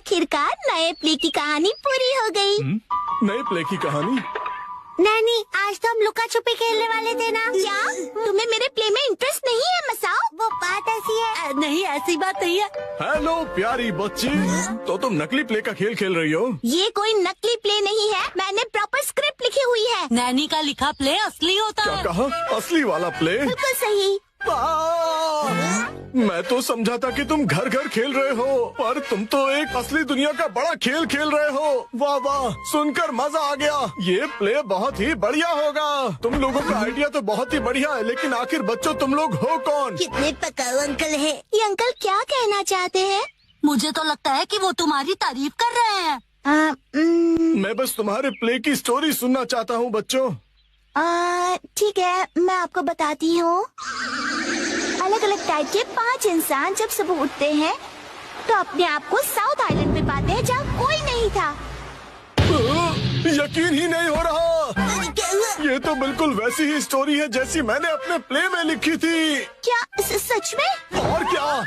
आखिरकार नए प्ले की कहानी पूरी हो गई। नए प्ले की कहानी? नानी, आज तो हम लुका छुपी खेलने वाले थे ना। क्या तुम्हें मेरे प्ले में इंटरेस्ट नहीं है मसाओ? वो बात ऐसी है। नहीं, ऐसी बात नहीं है। हेलो प्यारी बच्ची, तो तुम नकली प्ले का खेल खेल रही हो? ये कोई नकली प्ले नहीं है, मैंने प्रॉपर स्क्रिप्ट लिखी हुई है। नैनी का लिखा प्ले असली होता क्या है। कहा? असली वाला प्ले? बिल्कुल सही। मैं तो समझा था कि तुम घर घर खेल रहे हो, पर तुम तो एक असली दुनिया का बड़ा खेल खेल रहे हो। वाह वाह, सुनकर मजा आ गया। ये प्ले बहुत ही बढ़िया होगा। तुम लोगों का आइडिया तो बहुत ही बढ़िया है, लेकिन आखिर बच्चों तुम लोग हो कौन? कितने पकाऊ अंकल है। ये अंकल क्या कहना चाहते हैं? मुझे तो लगता है कि वो तुम्हारी तारीफ कर रहे हैं। मैं बस तुम्हारे प्ले की स्टोरी सुनना चाहता हूँ बच्चों। ठीक है, मैं आपको बताती हूँ। अलग अलग टाइप के 5 इंसान जब सुबह उठते हैं तो अपने आप को साउथ आइलैंड में पाते हैं जहाँ कोई नहीं था। यकीन ही नहीं हो रहा। ये तो बिल्कुल वैसी ही स्टोरी है जैसी मैंने अपने प्ले में लिखी थी। क्या सच में? और क्या?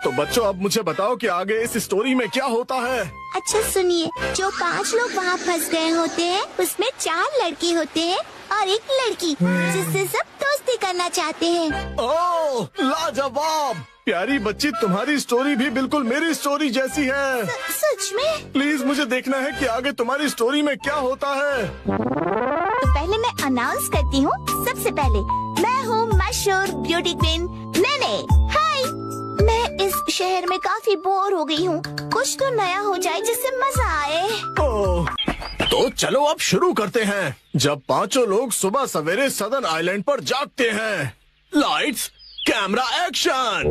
तो बच्चों, अब मुझे बताओ कि आगे इस स्टोरी में क्या होता है। अच्छा सुनिए, जो 5 लोग वहाँ फंस गए होते हैं उसमें 4 लड़के होते हैं और 1 लड़की, जिससे सब दोस्ती करना चाहते हैं। ओह लाजवाब! प्यारी बच्ची, तुम्हारी स्टोरी भी बिल्कुल मेरी स्टोरी जैसी है। सच में? प्लीज मुझे देखना है कि आगे तुम्हारी स्टोरी में क्या होता है। तो पहले मैं अनाउंस करती हूँ। सबसे पहले मैं हूँ मशहूर ब्यूटी क्वीन नेने। हाय, मैं इस शहर में काफी बोर हो गई हूँ। कुछ तो नया हो जाए जिससे मजा आए। ओह, तो चलो अब शुरू करते हैं। जब 5 लोग सुबह सवेरे सदर्न आइलैंड पर जागते हैं। Lights, camera, action.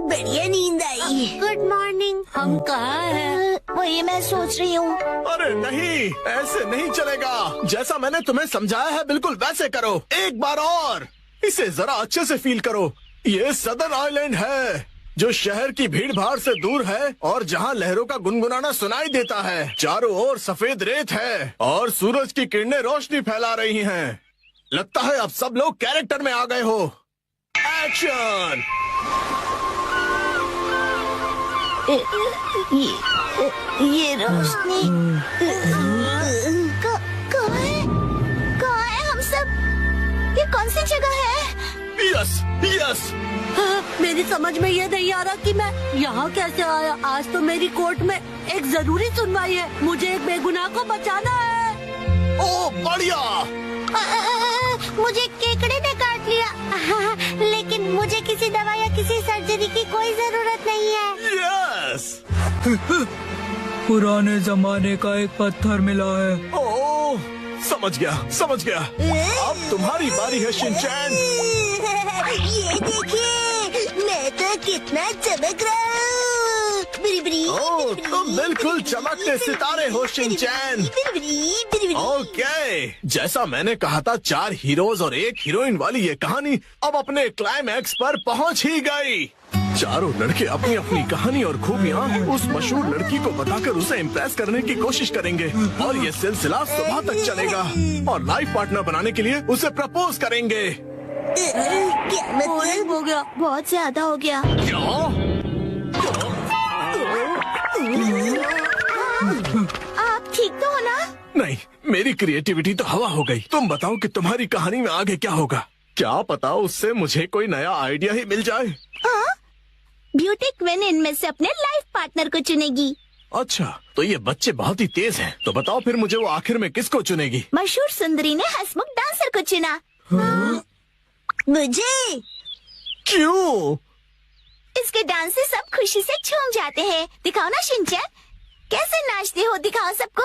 बढ़िया नींद आई। Good morning. हम कहाँ हैं? वही मैं सोच रही हूँ। अरे नहीं, ऐसे नहीं चलेगा। जैसा मैंने तुम्हें समझाया है बिल्कुल वैसे करो। एक बार और इसे जरा अच्छे से फील करो। ये सदर्न आइलैंड है जो शहर की भीड़ भाड़ से दूर है और जहाँ लहरों का गुनगुनाना सुनाई देता है। चारों ओर सफेद रेत है और सूरज की किरणें रोशनी फैला रही हैं। लगता है अब सब लोग कैरेक्टर में आ गए हो। एक्शन! ये रोशनी कहाँ है हम सब? ये कौन सी जगह है? Yes yes. मेरी समझ में ये नहीं आ रहा कि मैं यहाँ कैसे आया। आज तो मेरी कोर्ट में एक जरूरी सुनवाई है। मुझे एक बेगुनाह को बचाना है। ओ बढ़िया! मुझे केकड़े ने काट लिया। लेकिन मुझे किसी दवा या किसी सर्जरी की कोई जरूरत नहीं है। यस! पुराने जमाने का एक पत्थर मिला है। ओह, समझ गया। अब तुम्हारी बारी है शिनचैन। ये देखिए, मैं तो कितना चमक रहा हूँ। ओह, तुम बिल्कुल चमकते सितारे हो शिनचैन। ओके, जैसा मैंने कहा था 4 हीरोज और 1 हीरोइन वाली ये कहानी अब अपने क्लाइमैक्स पर पहुंच ही गई। चारों लड़के अपनी अपनी कहानी और खूबियाँ उस मशहूर लड़की को बताकर उसे इम्प्रेस करने की कोशिश करेंगे और ये सिलसिला सुबह तक चलेगा और लाइफ पार्टनर बनाने के लिए उसे प्रपोज करेंगे। क्या मतलब? हो गया। बहुत ज्यादा हो गया। आप ठीक तो हो ना? नहीं, मेरी क्रिएटिविटी तो हवा हो गई। तुम बताओ कि तुम्हारी कहानी में आगे क्या होगा। क्या पता उससे मुझे कोई नया आइडिया ही मिल जाए। ब्यूटी क्वीन इनमें से अपने लाइफ पार्टनर को चुनेगी। अच्छा, तो ये बच्चे बहुत ही तेज हैं। तो बताओ फिर मुझे वो आखिर में किसको चुनेगी? मशहूर सुंदरी ने हंसमुख डांसर को चुना। मुझे? क्यों? इसके डांस से सब खुशी से झूम जाते हैं। दिखाओ ना शिनचैन, कैसे नाचते हो, दिखाओ सबको।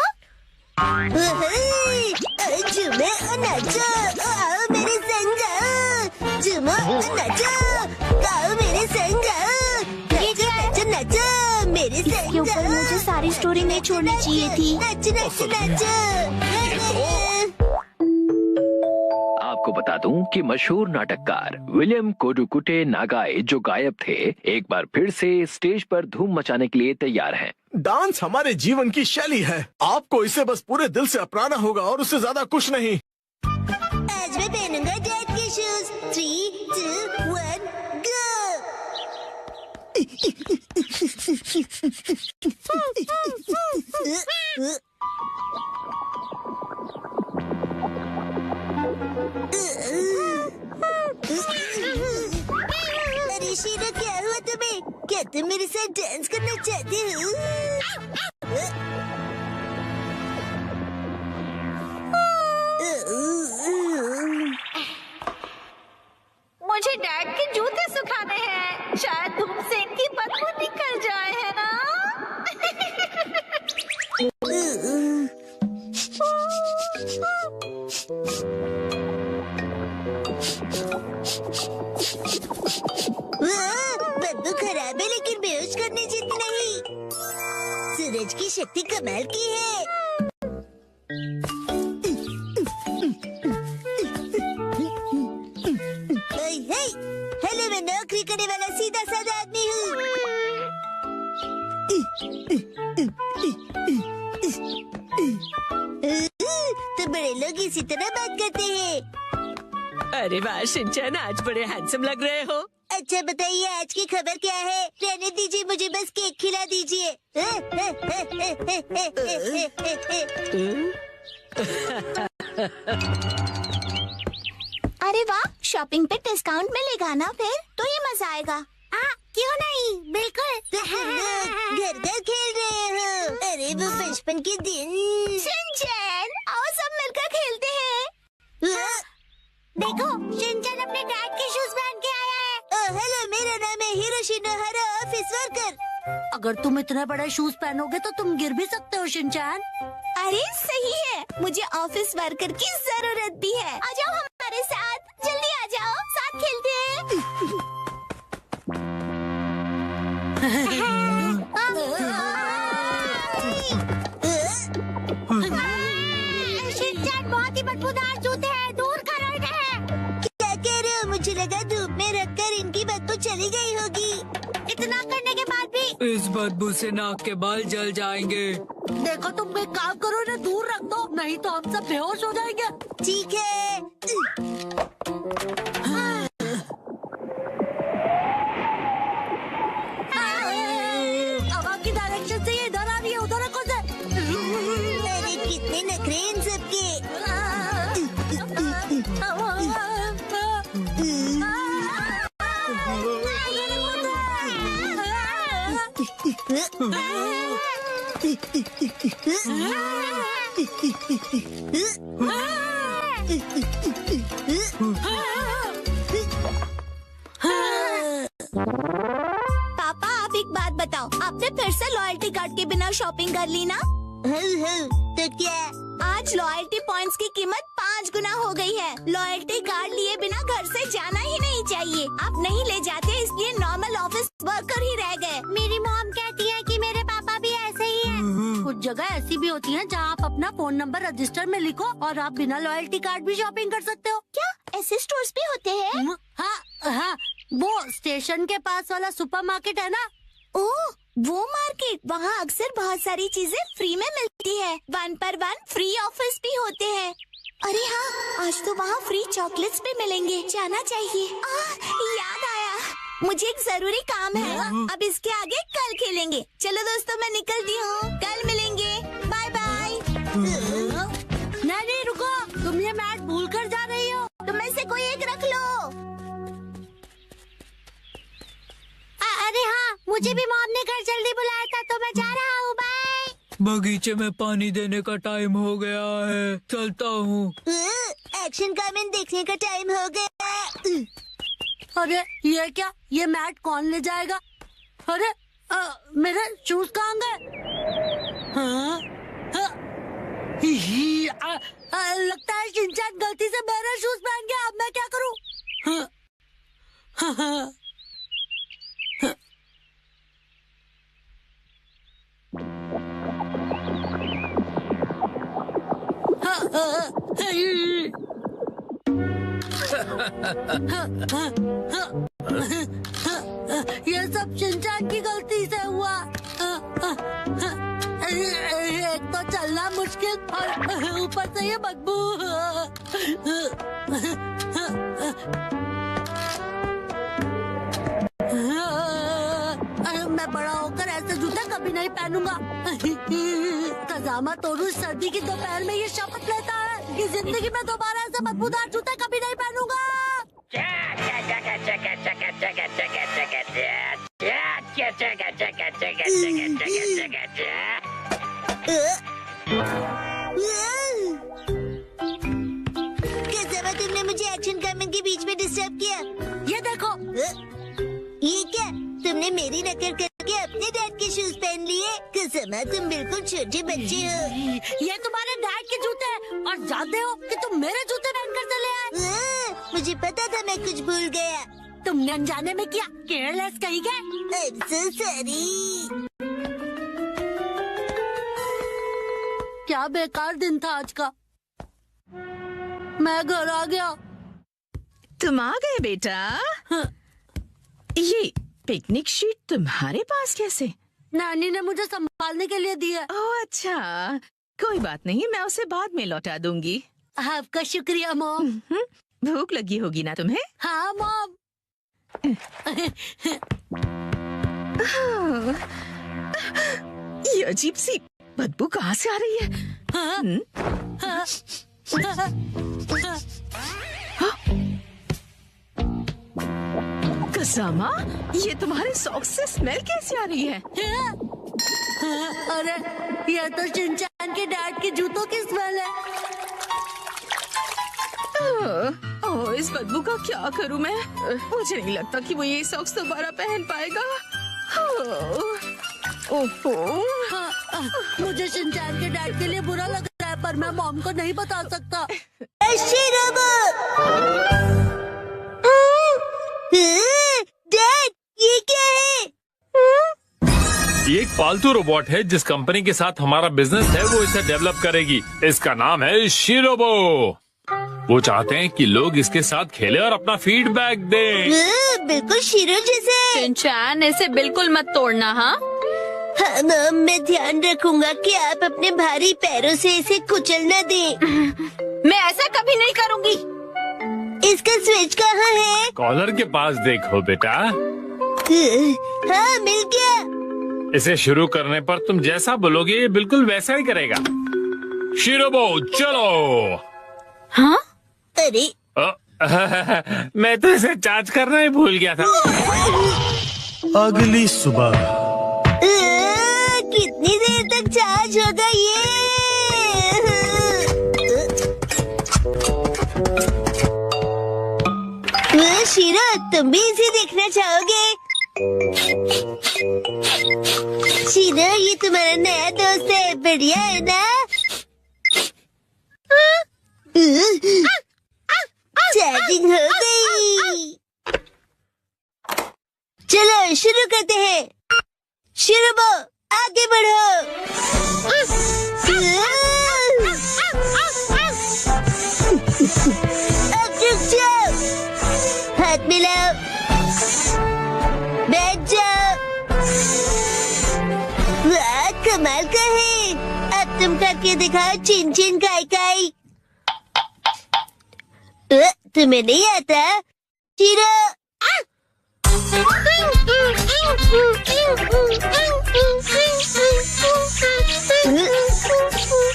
झूमो और नाचो, आओ मेरे संग जाओ। झूमो और नाचो, आओ मेरे संग जाओ। नाचो नाचो मेरे संग जाओ। ऊपर मुझे सारी स्टोरी नहीं छोड़नी चाहिए थी। नाचो नाचो नाचो। आपको बता दूं कि मशहूर नाटककार विलियम कोडुकुटे नागाई जो गायब थे, एक बार फिर से स्टेज पर धूम मचाने के लिए तैयार हैं। डांस हमारे जीवन की शैली है। आपको इसे बस पूरे दिल से अपनाना होगा और उससे ज्यादा कुछ नहीं। आज मैं पहनूंगा डैड के शूज। 3, 2, 1, गो। अरे शीना, क्या हुआ तुम्हें? क्या तुम मेरे साथ डांस करना चाहती हो? मुझे डैड के जूते सुखाने हैं। शायद धूप से इनकी बदबू निकल जाए, है ना? बदबू खराब है लेकिन बेहोश करने जितनी नहीं। सूरज की शक्ति कमाल की है। हेलो, मैं नौकरी करने वाला सीधा साधा आदमी हूँ। तो बड़े लोग इसी तरह बात करते हैं। अरे वाह शिनचैन, आज बड़े हैंडसम लग रहे हो। अच्छा बताइए, आज की खबर क्या है? रहने दीजिए, मुझे बस केक खिला दीजिए। अरे वाह, शॉपिंग पे डिस्काउंट मिलेगा ना फिर तो ये मजा आएगा। क्यों नहीं, बिल्कुल। तो तुम लोग घर घर खेल रहे हो। अरे वो बचपन के दिन। शिनचैन, आओ सब मिलकर खेलते हैं। देखो, शिनचैन अपने डैड के शूज पहन के आया है। हेलो, मेरा नाम है हिरोशिनोहारा, ऑफिस वर्कर। अगर तुम इतने बड़े शूज पहनोगे तो तुम गिर भी सकते हो शिनचैन। अरे सही है, मुझे ऑफिस वर्कर की जरूरत भी है। आ जाओ हमारे साथ, जल्दी आ जाओ, साथ खेलते हैं। शिनचैन, बहुत ही बदबूदार जूते हैं, दूर करो इन्हें। क्या कह रहे हो? मुझे लगा धूप में रखकर इनकी बदबू चली गई होगी। इतना करने के बाद भी इस बदबू से नाक के बाल जल जाएंगे। देखो, तुम एक काम करो, इन्हें दूर रख दो, नहीं तो हम सब बेहोश हो जाएंगे। ठीक है। हवा की डायरेक्शन से ये इधर आ रही है, उधर रखो से। अरे कितने नखरे इन सबके। पापा, आप एक बात बताओ, आपने फिर से लॉयल्टी कार्ड के बिना शॉपिंग कर ली ना? तो क्या? आज लॉयल्टी पॉइंट्स की कीमत 5 गुना हो गई है। लॉयल्टी कार्ड लिए बिना घर से जाना ही नहीं चाहिए। आप नहीं ले जाते, इसलिए नॉर्मल ऑफिस वर्कर ही रह गए। मेरी मॉम कहती है कि मेरे पापा भी ऐसे ही हैं। कुछ जगह ऐसी भी होती हैं जहां आप अपना फोन नंबर रजिस्टर में लिखो और आप बिना लॉयल्टी कार्ड भी शॉपिंग कर सकते हो। क्या ऐसे स्टोर्स भी होते हैं? हाँ हाँ, वो स्टेशन के पास वाला सुपरमार्केट है ना। ओह, वो मार्केट, वहाँ अक्सर बहुत सारी चीजें फ्री में मिलती है। 1 पर 1 फ्री ऑफर्स भी होते हैं। अरे हाँ, आज तो वहाँ फ्री चॉकलेट्स भी मिलेंगे, जाना चाहिए। याद आया, मुझे एक जरूरी काम है। अब इसके आगे कल खेलेंगे। चलो दोस्तों, मैं निकलती हूँ, कल मिलेंगे, बाय बाय। नहीं, रुको, तुम ये मैट भूल कर जा रही हो। तुम में से कोई एक रख लो। अरे हाँ, मुझे भी मॉम ने घर जल्दी बुलाया था तो मैं जा रहा हूँ, बाय। बगीचे में पानी देने का टाइम हो गया है, चलता हूँ। एक्शन कमेंट देखने का टाइम हो गया। अरे ये क्या, ये मैट कौन ले जाएगा? अरे मेरे शूज कहाँ गए? हाँ? लगता है शिनचैन गलती से मेरे शूज पहन गया। अब मैं क्या करूँ? ये सब शिनचैन की गलती से हुआ। एक तो चलना मुश्किल और ऊपर से ये बदबू। नहीं पहनूंगा। कजामा तोरू सर्दी की दोपहर में ये शपथ लेता है कि जिंदगी में दोबारा ऐसे बदबूदार जूते कभी नहीं पहनूंगा। कजामा, तुमने मुझे एक्शन कमेंट के बीच में डिस्टर्ब किया। ये देखो, ये क्या? तुमने मेरी नकल करके अपने डैड के शूज पहन लिए? कजामा, तुम बिल्कुल छोटे बच्चे हो। ये तुम्हारे डैड के जूते हैं और जानते हो कि तुम मेरे जूते पहनकर चले आए। मुझे पता था मैं कुछ भूल गया। तुमने अनजाने में किया, केयरलेस कहीं गए। I'm so sorry। क्या बेकार दिन था आज का। मैं घर आ गया। तुम आ गए बेटा। हाँ। ये पिकनिक शीट तुम्हारे पास कैसे? नानी ने मुझे संभालने के लिए दी है। ओह अच्छा, कोई बात नहीं, मैं उसे बाद में लौटा दूंगी। आपका शुक्रिया मॉम। भूख लगी होगी ना तुम्हें? हाँ मॉम। ये अजीब सी बदबू कहाँ से आ रही है? कजामा, ये तुम्हारे सॉक्स से स्मेल कैसे आ रही है? अरे ये तो शिनचैन के डैड के जूतों की स्मेल है। ओह, इस बदबू का क्या करूं मैं? मुझे नहीं लगता कि वो ये सॉक्स दोबारा पहन पाएगा। ओहो, मुझे शिनचैन के डैड के लिए बुरा लग रहा है, पर मैं मॉम को नहीं बता सकता। डैड, ये क्या है? ये एक पालतू रोबोट है जिस कंपनी के साथ हमारा बिजनेस है वो इसे डेवलप करेगी। इसका नाम है शिरोबो। वो चाहते हैं कि लोग इसके साथ खेलें और अपना फीडबैक दें। बिल्कुल शीरो जैसे। शिनचैन, इसे बिल्कुल मत तोड़ना। हाँ हाँ मॉम, मैं ध्यान रखूंगा कि आप अपने भारी पैरों से इसे कुचल न दें। मैं ऐसा कभी नहीं करूँगी। इसका स्विच कहाँ है? कॉलर के पास देखो बेटा। हाँ, मिल गया। इसे शुरू करने पर तुम जैसा बोलोगे ये बिल्कुल वैसा ही करेगा। शिरोबो चलो। हाँ? अरे मैं तो इसे चार्ज करना ही भूल गया था। अगली सुबह कितनी देर तक चार्ज होगा ये? शीरो, तुम भी इसे देखना चाहोगे? शीरो, ये तुम्हारा नया दोस्त है, बढ़िया है ना? चार्जिंग हो गई। चलो शुरू करते हैं। शिरोबो, आगे बढ़ो। अब रुक जाओ, हाथ मिलाओ, बैठ जाओ। वाह, कमाल का है। अब तुम करके दिखाओ चिन चिन काई काई। तुम्हें नहीं आता? शिरो,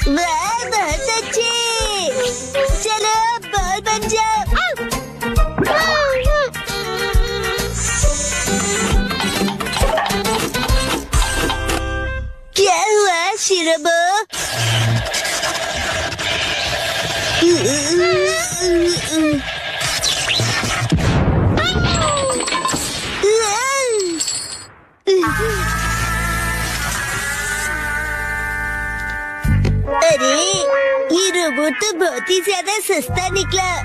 वाह, बहुत अच्छे। चलो बॉल बन जाओ। क्या हुआ शिरोबो? अरे ये रोबोट तो बहुत ही ज्यादा सस्ता निकला।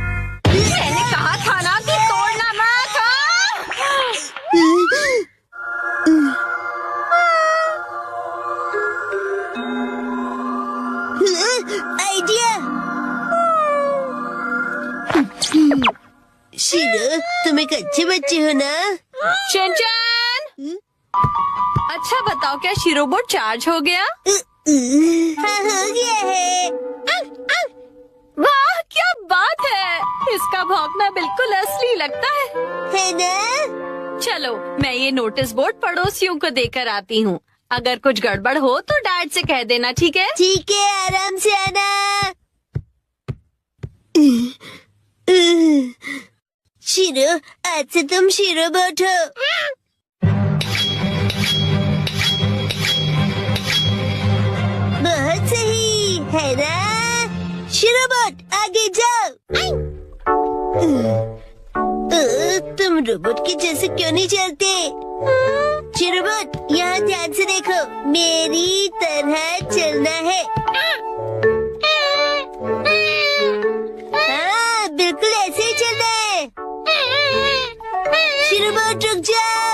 मैंने कहा था ना कि तोड़ना मत। आइडिया। शिरो, तुम एक अच्छे बच्चे हो ना? शिनचैन, अच्छा बताओ, क्या शिरोबो चार्ज हो गया? हाँ, हो गया है। वाह, क्या बात है। इसका भौंकना बिल्कुल असली लगता है ना? चलो मैं ये नोटिस बोर्ड पड़ोसियों को देकर आती हूँ। अगर कुछ गड़बड़ हो तो डैड से कह देना, ठीक है? ठीक है, आराम से आना। शीरो, आज से तुम शीरो बोट हो। बहुत सही है ना? शीरो बोट, आगे जाओ। तुम रोबोट के जैसे क्यों नहीं चलते? शीरो बोट, यहाँ ध्यान से देखो, मेरी तरह चलना है। हाँ, बिल्कुल ऐसे ही चलना है। शीरो बोट, रुक जाओ।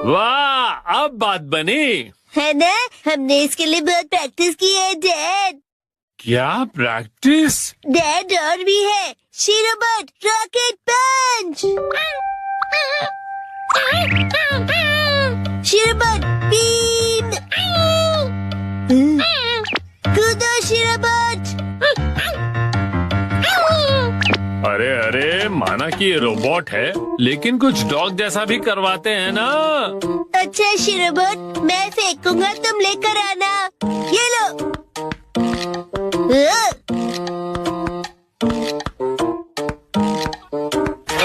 वाह, अब बात बनी है ना? हमने इसके लिए बहुत प्रैक्टिस की है डैड। क्या प्रैक्टिस? डैड और भी है। Shero bot, rocket punch. Shero bot, beam. कूदो शीरो बोट। अरे अरे, माना कि ये रोबोट है, लेकिन कुछ डॉग जैसा भी करवाते हैं ना। अच्छा शीरो बोट, मैं फेंकूंगा, तुम लेकर आना। ये लो।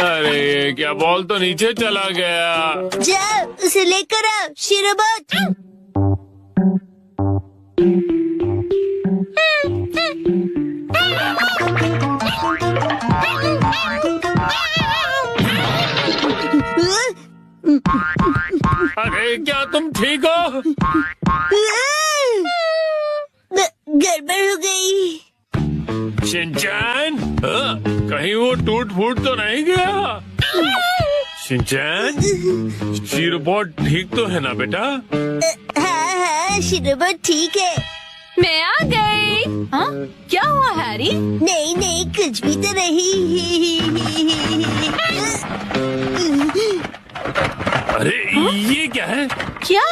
अरे क्या बॉल तो नीचे चला गया। जाओ, उसे लेकर आओ शीरो बोट। अरे क्या तुम ठीक हो? गड़बड़ हो गई। शिनचैन, कहीं वो टूट फूट तो नहीं गया? शिनचैन, शीरोबोट ठीक तो है ना बेटा? हाँ हाँ, शीरो बोट ठीक है। मैं आ गई। हाँ? क्या हुआ हैरी? नहीं नहीं, कुछ भी तो नहीं। अरे ये क्या है? क्या?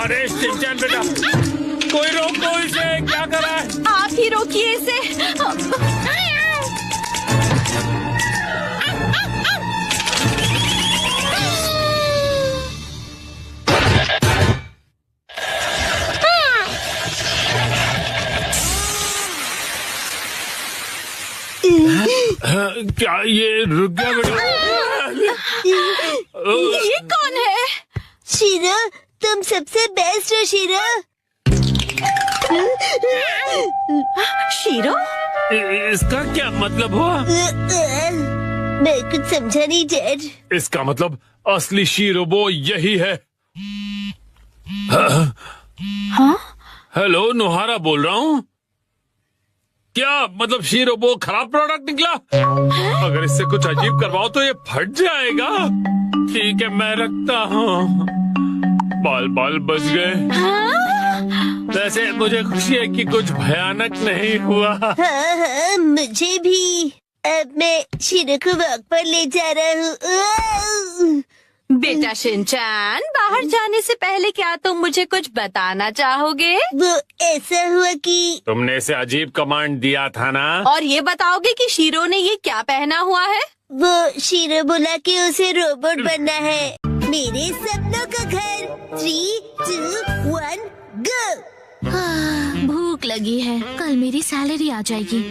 अरे शिनचैन बेटा, कोई रोको इसे, क्या कर रहा है? आप ही रोकिए इसे। क्या ये रुक गया बेटा? ये कौन है? शीरो, तुम सबसे बेस्ट हो शीरो। शीरो? इसका क्या मतलब हुआ? मैं कुछ समझा नहीं डैड। इसका मतलब असली शीरोबो यही है। हाँ? हेलो, नुहारा बोल रहा हूँ। क्या मतलब शीरोबो खराब प्रोडक्ट निकला? अगर इससे कुछ अजीब करवाओ तो ये फट जाएगा। ठीक है, मैं रखता हूँ। बाल बाल बच गए। वैसे मुझे खुशी है कि कुछ भयानक नहीं हुआ। हाँ हाँ, मुझे भी। अब मैं शीरो को वॉक पर ले जा रहा हूँ। बेटा शिनचैन, बाहर जाने से पहले क्या तुम मुझे कुछ बताना चाहोगे? वो ऐसा हुआ कि तुमने इसे अजीब कमांड दिया था ना? और ये बताओगे कि शीरो ने ये क्या पहना हुआ है? वो शीरो बोला कि उसे रोबोट बनना है। मेरे सपनों का घर। 3, 2, 1, गो। भूख लगी है, कल मेरी सैलरी आ जाएगी।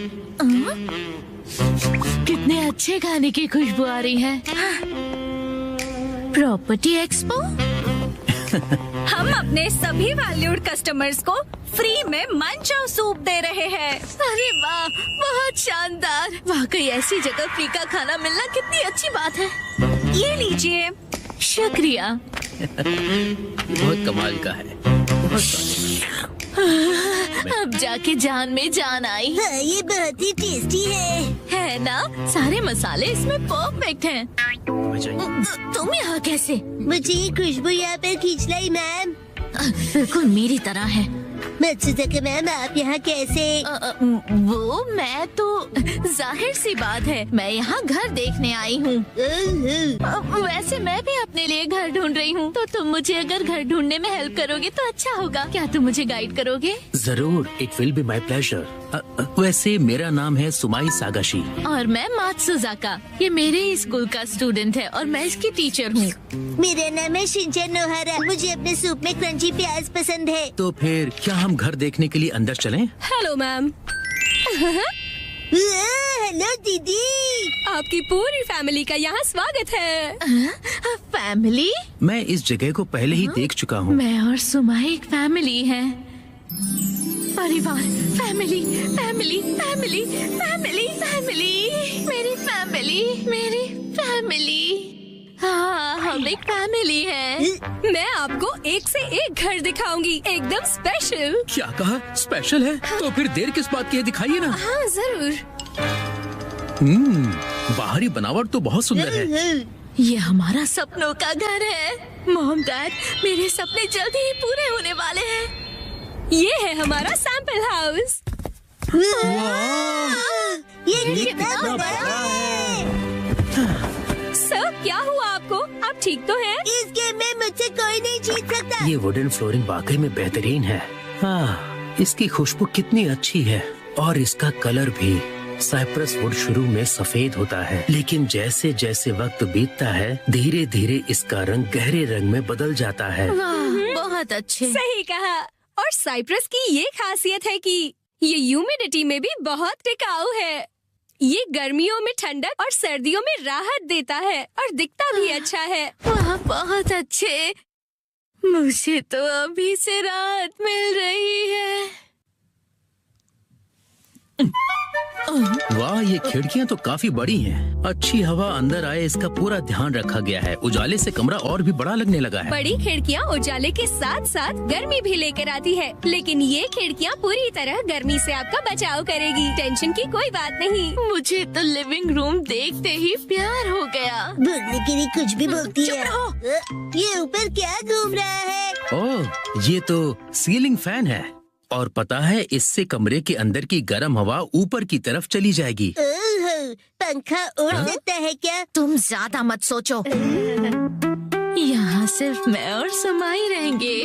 कितने अच्छे खाने की खुशबू आ रही है। Property expo. हम अपने सभी वैल्यूड कस्टमर्स को फ्री में मंचाओ सूप दे रहे हैं। अरे वाह, बहुत शानदार। वाकई ऐसी जगह फ्री का खाना मिलना कितनी अच्छी बात है। ये लीजिए। शुक्रिया। बहुत कमाल का है। अब जाके जान में जान आई। हाँ, ये बहुत ही टेस्टी है ना? सारे मसाले इसमें परफेक्ट हैं। तुम यहाँ कैसे? मुझे ये खुशबू यहाँ पर खींच लाई मैम। बिल्कुल मेरी तरह है। मत्सुजाका मैम, आप यहाँ कैसे? वो मैं तो जाहिर सी बात है, मैं यहाँ घर देखने आई हूँ। वैसे मैं भी अपने लिए घर ढूंढ रही हूँ, तो तुम मुझे अगर घर ढूंढने में हेल्प करोगे तो अच्छा होगा। क्या तुम मुझे गाइड करोगे? जरूर, it will be my pleasure. वैसे मेरा नाम है सुमाई सागाशी। और मैं मात्सुजाका। ये मेरे ही स्कूल का स्टूडेंट है और मैं इसकी टीचर हूँ। मेरा नाम है शिनचैन नोहारा। मुझे अपने सूप में क्रंची प्याज पसंद है। तो फिर क्या हम घर देखने के लिए अंदर चलें? Hello ma'am. हेलो दीदी। आपकी पूरी फैमिली का यहाँ स्वागत है। फैमिली? मैं इस जगह को पहले ही देख चुका हूँ। मैं और सुमाई एक फैमिली है। परिवार, family, family, family, family, family, मेरी फैमिली, मेरी फैमिली। हाँ, हम एक फैमिली है। मैं आपको एक से एक घर दिखाऊंगी, एकदम स्पेशल। क्या कहा? स्पेशल है? तो फिर देर किस बात की है, दिखाइए ना। हाँ जरूर। बाहरी बनावट तो बहुत सुंदर है। ये हमारा सपनों का घर है। मॉम डैड, मेरे सपने जल्दी ही पूरे होने वाले हैं। ये है हमारा सैंपल हाउस। ये कितना बड़ा है। सर, क्या हुआ आपको? आप ठीक तो हैं? इस गेम में मुझसे कोई नहीं जीत सकता। ये वुडन फ्लोरिंग वाकई में बेहतरीन है। हाँ, इसकी खुशबू कितनी अच्छी है और इसका कलर भी। साइप्रस वुड शुरू में सफेद होता है, लेकिन जैसे जैसे वक्त बीतता है धीरे धीरे इसका रंग गहरे रंग में बदल जाता है। वाह, बहुत अच्छे। सही कहा। और साइप्रस की ये खासियत है कि ये ह्यूमिडिटी में भी बहुत टिकाऊ है। ये गर्मियों में ठंडक और सर्दियों में राहत देता है और दिखता भी अच्छा है। वाह, बहुत अच्छे। मुझे तो अभी से राहत मिल रही है। वाह, ये खिड़कियाँ तो काफी बड़ी हैं। अच्छी हवा अंदर आए इसका पूरा ध्यान रखा गया है। उजाले से कमरा और भी बड़ा लगने लगा है। बड़ी खिड़कियाँ उजाले के साथ साथ गर्मी भी लेकर आती है, लेकिन ये खिड़कियाँ पूरी तरह गर्मी से आपका बचाव करेगी। टेंशन की कोई बात नहीं। मुझे तो लिविंग रूम देखते ही प्यार हो गया। बोलने के लिए कुछ भी बोलती है। ये ऊपर क्या घूम रहा है? ओह, ये तो सीलिंग फैन है और पता है इससे कमरे के अंदर की गर्म हवा ऊपर की तरफ चली जाएगी। ओह, पंखा उड़ सकता है क्या? तुम ज्यादा मत सोचो। यहाँ सिर्फ मैं और सुमाई रहेंगे।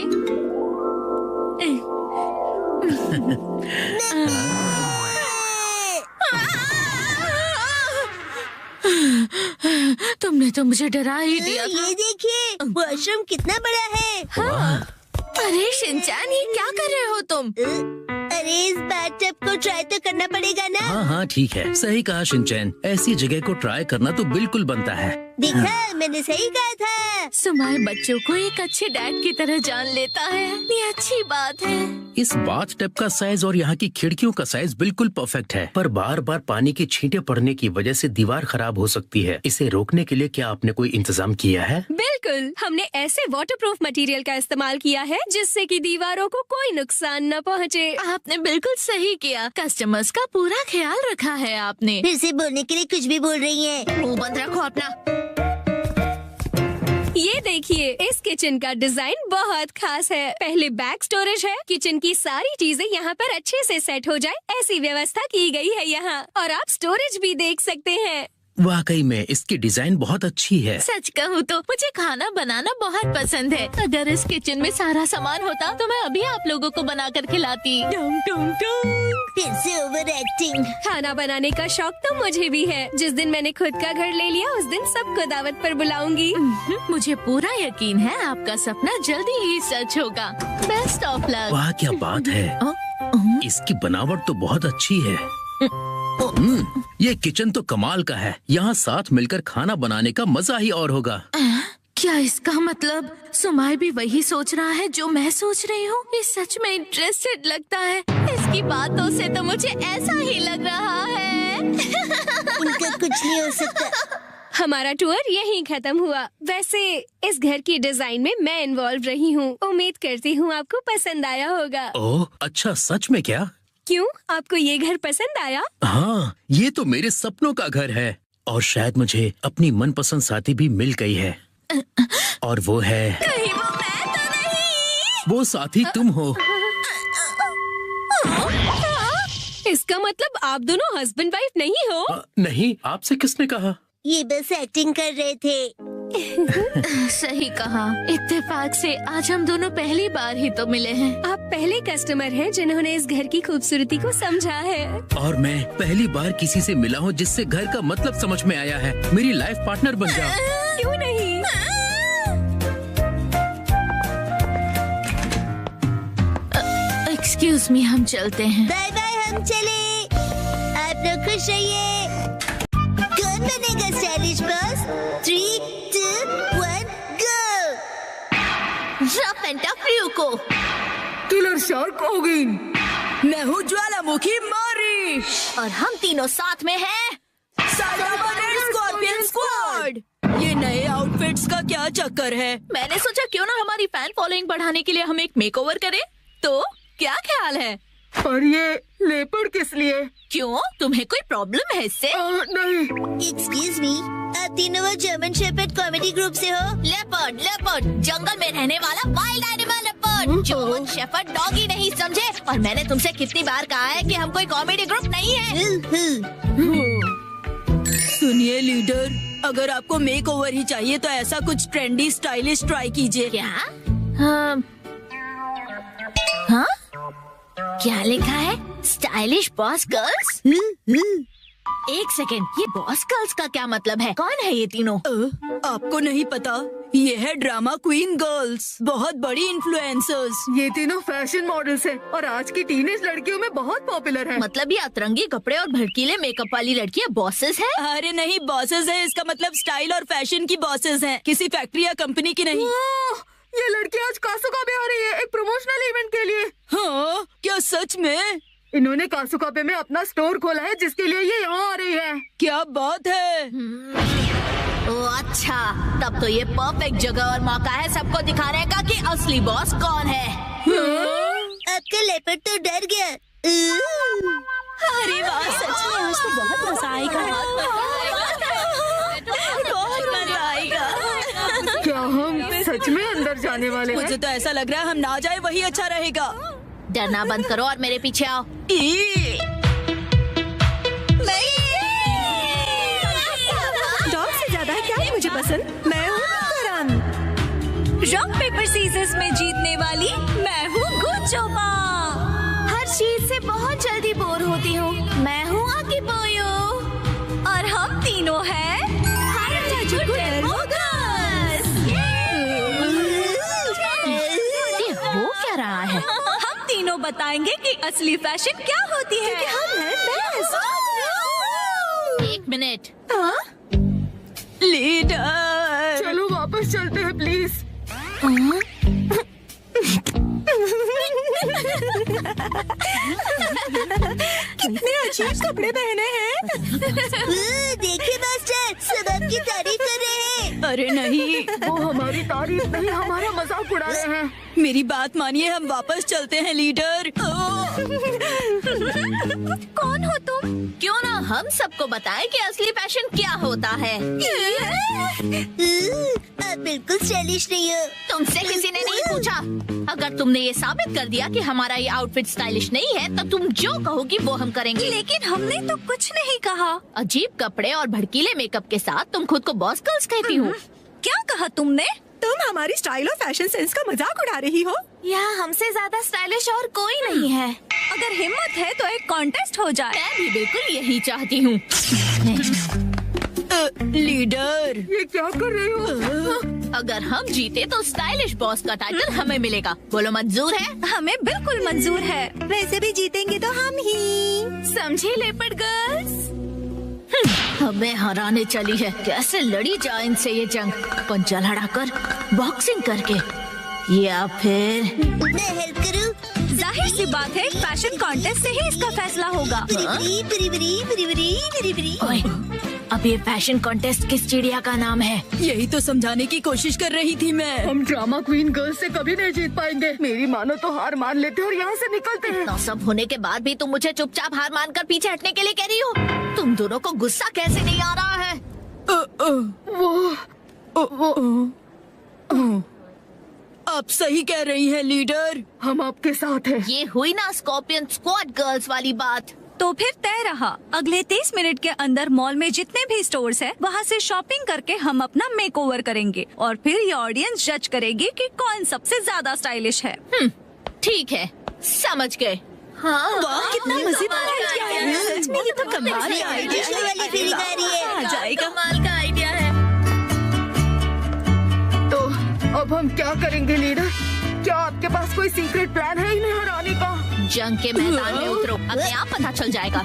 तुमने तो मुझे डरा ही दिया था। ये देखिए, वॉशरूम कितना बड़ा है। हाँ। अरे शिनचैन, ये क्या कर रहे हो तुम? अरे इस बाथटब को ट्राई तो करना पड़ेगा ना। हाँ हाँ ठीक है, सही कहा शिनचैन। ऐसी जगह को ट्राई करना तो बिल्कुल बनता है। देखा, मैंने सही कहा था। सुमाई बच्चों को एक अच्छे डैड की तरह जान लेता है। ये अच्छी बात है। इस बाथटब का साइज और यहाँ की खिड़कियों का साइज बिल्कुल परफेक्ट है, पर बार बार पानी की छींटे पड़ने की वजह से दीवार खराब हो सकती है। इसे रोकने के लिए क्या आपने कोई इंतजाम किया है? बिल्कुल, हमने ऐसे वाटरप्रूफ मटेरियल का इस्तेमाल किया है जिससे कि दीवारों को कोई नुकसान न पहुँचे। आपने बिल्कुल सही किया। कस्टमर्स का पूरा ख्याल रखा है आपने। फिर से बोलने के लिए कुछ भी बोल रही है। मुंह बंद रखो अपना। ये देखिए, इस किचन का डिजाइन बहुत खास है। पहले बैग स्टोरेज है, किचन की सारी चीजें यहाँ पर अच्छे से सेट हो जाए ऐसी व्यवस्था की गई है यहाँ। और आप स्टोरेज भी देख सकते हैं। वाकई में इसकी डिजाइन बहुत अच्छी है। सच कहूँ तो मुझे खाना बनाना बहुत पसंद है। अगर इस किचन में सारा सामान होता तो मैं अभी आप लोगों को बना कर खिलाती। टुम टुम टुम। फिर से ओवर एक्टिंग। खाना बनाने का शौक तो मुझे भी है। जिस दिन मैंने खुद का घर ले लिया उस दिन सबको दावत पर बुलाऊंगी। मुझे पूरा यकीन है आपका सपना जल्दी ही सच होगा। Best of luck. वाह, क्या बात है। इसकी बनावट तो बहुत अच्छी है। ये किचन तो कमाल का है। यहाँ साथ मिलकर खाना बनाने का मजा ही और होगा। क्या इसका मतलब सुमाई भी वही सोच रहा है जो मैं सोच रही हूँ? ये सच में इंटरेस्टेड लगता है। इसकी बातों से तो मुझे ऐसा ही लग रहा है। इनका कुछ नहीं हो सकता। हमारा टूर यहीं खत्म हुआ। वैसे इस घर की डिजाइन में मैं इन्वॉल्व रही हूँ। उम्मीद करती हूँ आपको पसंद आया होगा। ओह अच्छा, सच में क्या? क्यों, आपको ये घर पसंद आया? हाँ, ये तो मेरे सपनों का घर है और शायद मुझे अपनी मनपसंद साथी भी मिल गई है। और वो है कहीं वो मैं तो नहीं? वो साथी तुम हो। इसका मतलब आप दोनों हस्बैंड वाइफ नहीं हो? नहीं, आपसे किसने कहा? ये बस एक्टिंग कर रहे थे। सही कहा। इत्तेफाक से आज हम दोनों पहली बार ही तो मिले हैं। आप पहले कस्टमर हैं जिन्होंने इस घर की खूबसूरती को समझा है। और मैं पहली बार किसी से मिला हूँ जिससे घर का मतलब समझ में आया है। मेरी लाइफ पार्टनर बन जाओ। क्यों नहीं? एक्सक्यूज मी, हम चलते हैं। बाय बाय, हम चले। आप लोग खुश रहिए। कौन बनेगा stylish boss? 3, 2, 1, go. Rough and tough को किलर शार्क ओगिन। मैं हूँ ज्वालामुखी मारी। और हम तीनों साथ में हैं स्कॉर्पियन स्क्वाड। ये नए आउटफिट्स का क्या चक्कर है? मैंने सोचा क्यों ना हमारी फैन फॉलोइंग बढ़ाने के लिए हम एक मेकओवर करें। तो क्या ख्याल है? पर ये लेपर्ड किस लिए? क्यों, तुम्हें कोई प्रॉब्लम है इससे? नहीं। एक्सक्यूज मी, आप तीनों वो जर्मन शेपर्ड कॉमेडी ग्रुप से हो? लेपर्ड, लेपर्ड, जंगल में रहने वाला wild animal leopard. German shepherd doggy नहीं समझे। और मैंने तुमसे कितनी बार कहा है कि हम कोई कॉमेडी ग्रुप नहीं है। सुनिए लीडर, अगर आपको मेक ओवर ही चाहिए तो ऐसा कुछ ट्रेंडी स्टाइलिश ट्राई कीजिए। क्या? हाँ? क्या लिखा है? Stylish boss girls? एक सेकेंड, ये बॉस गर्ल्स का क्या मतलब है? कौन है ये तीनों? आपको नहीं पता? ये है ड्रामा क्वीन गर्ल्स, बहुत बड़ी इन्फ्लुएंसर्स। ये तीनों फैशन मॉडल्स हैं और आज की टीनेज लड़कियों में बहुत पॉपुलर हैं। मतलब ये अतरंगी कपड़े और भड़कीले मेकअप वाली लड़कियां बॉसेस हैं? अरे नहीं, बॉसेस है इसका मतलब स्टाइल और फैशन की बॉसेस हैं, किसी फैक्ट्री या कंपनी की नहीं। ये लड़की आज कासुकाबे आ रही है एक प्रमोशनल इवेंट के लिए। हाँ, क्या सच में? इन्होंने कासुकाबे में अपना स्टोर खोला है जिसके लिए ये यहाँ आ रही है। क्या बात है। ओह अच्छा, तब तो ये परफेक्ट जगह और मौका है सबको दिखाने का कि असली बॉस कौन है। आपका लेपर्ड तो डर गया। अरे वाह, सच में आज तो बहुत मजा आएगा। बहुत मजा आएगा। क्या हम सच में अंदर जाने वाले हैं? मुझे तो ऐसा लग रहा है हम ना जाए वही अच्छा रहेगा। डरना बंद करो और मेरे पीछे आओ। डॉग से ज्यादा क्या है मुझे पसंद? मैं हूँ करण। रॉक पेपर सीजर्स में जीतने वाली मैं हूँ गुचोपा। हर चीज से बहुत जल्दी बोर होती हूँ। मैं हूँ आकिपोयो। और हम तीनों हैं ये हो क्या रहा है? हम तीनों बताएंगे कि असली फैशन क्या होती है। हम हैं बेस्ट। एक मिनट। लीडर, चलो वापस चलते हैं प्लीज। कितने अजीब कपड़े पहने हैं। देखिए मास्टर, सब आपकी तारीफ कर रहे हैं। अरे नहीं, वो हमारी तारीफ नहीं, हमारा मजाक उड़ा रहे हैं। मेरी बात मानिए, हम वापस चलते हैं लीडर। कौन हो तुम? क्यों ना हम सबको बताएं कि असली फैशन क्या होता है। आप बिल्कुल स्टाइलिश नहीं हो। तुमसे किसी ने नहीं पूछा। अगर तुमने ये साबित कर दिया कि हमारा ये आउटफिट स्टाइलिश नहीं है तो तुम जो कहोगी वो हम करेंगे। लेकिन हमने तो कुछ नहीं कहा। अजीब कपड़े और भड़कीले मेकअप के साथ तुम खुद को बॉस गर्ल्स कहती हो। क्या कहा तुमने? तुम हमारी स्टाइल और फैशन सेंस का मजाक उड़ा रही हो। यहाँ हमसे ज्यादा स्टाइलिश और कोई नहीं है। अगर हिम्मत है तो एक कॉन्टेस्ट हो जाए। मैं भी बिल्कुल यही चाहती हूँ। लीडर, ये क्या कर रही हो? अगर हम जीते तो स्टाइलिश बॉस का टाइटल हमें मिलेगा। बोलो मंजूर है? हमें बिल्कुल मंजूर है। वैसे भी जीतेंगे तो हम ही। समझी लेपर्ड गर्ल्स? हमें हराने चली है। कैसे लड़ी जाए इनसे ये जंग? पंजा लड़ाकर, बॉक्सिंग करके, या फिर मैं हेल्प करूं? जाहिर सी बात है, फैशन कॉन्टेस्ट से ही इसका फैसला होगा। ओए, अब ये फैशन कॉन्टेस्ट किस चिड़िया का नाम है? यही तो समझाने की कोशिश कर रही थी मैं। हम ड्रामा क्वीन गर्ल्स से कभी नहीं जीत पाएंगे। मेरी मानो तो हार मान लेते और यहाँ से निकलते हैं। इतना सब होने के बाद भी तुम मुझे चुपचाप हार मानकर पीछे हटने के लिए कह रही हो? तुम दोनों को गुस्सा कैसे नहीं आ रहा है? आप सही कह रही हैं लीडर, हम आपके साथ हैं। ये हुई ना स्कॉर्पियन स्क्वाड गर्ल्स वाली बात। तो फिर तय रहा, अगले 30 मिनट के अंदर मॉल में जितने भी स्टोर्स हैं, वहाँ से शॉपिंग करके हम अपना मेकओवर करेंगे और फिर ये ऑडियंस जज करेगी कि कौन सबसे ज्यादा स्टाइलिश है। ठीक है, समझ गए। हाँ, वाह, कितना मजेदार आइडिया है। सच में ये तो कमाल का आइडिया है। वाली फीलिंग आ रही है। आ जाएगा। कमाल का आइडिया है। तो अब हम क्या करेंगे लीडर? क्या आपके पास कोई सीक्रेट प्लान है इन्हें हराने का? जंग के मैदान में उतरो, अपने आप पता चल जाएगा।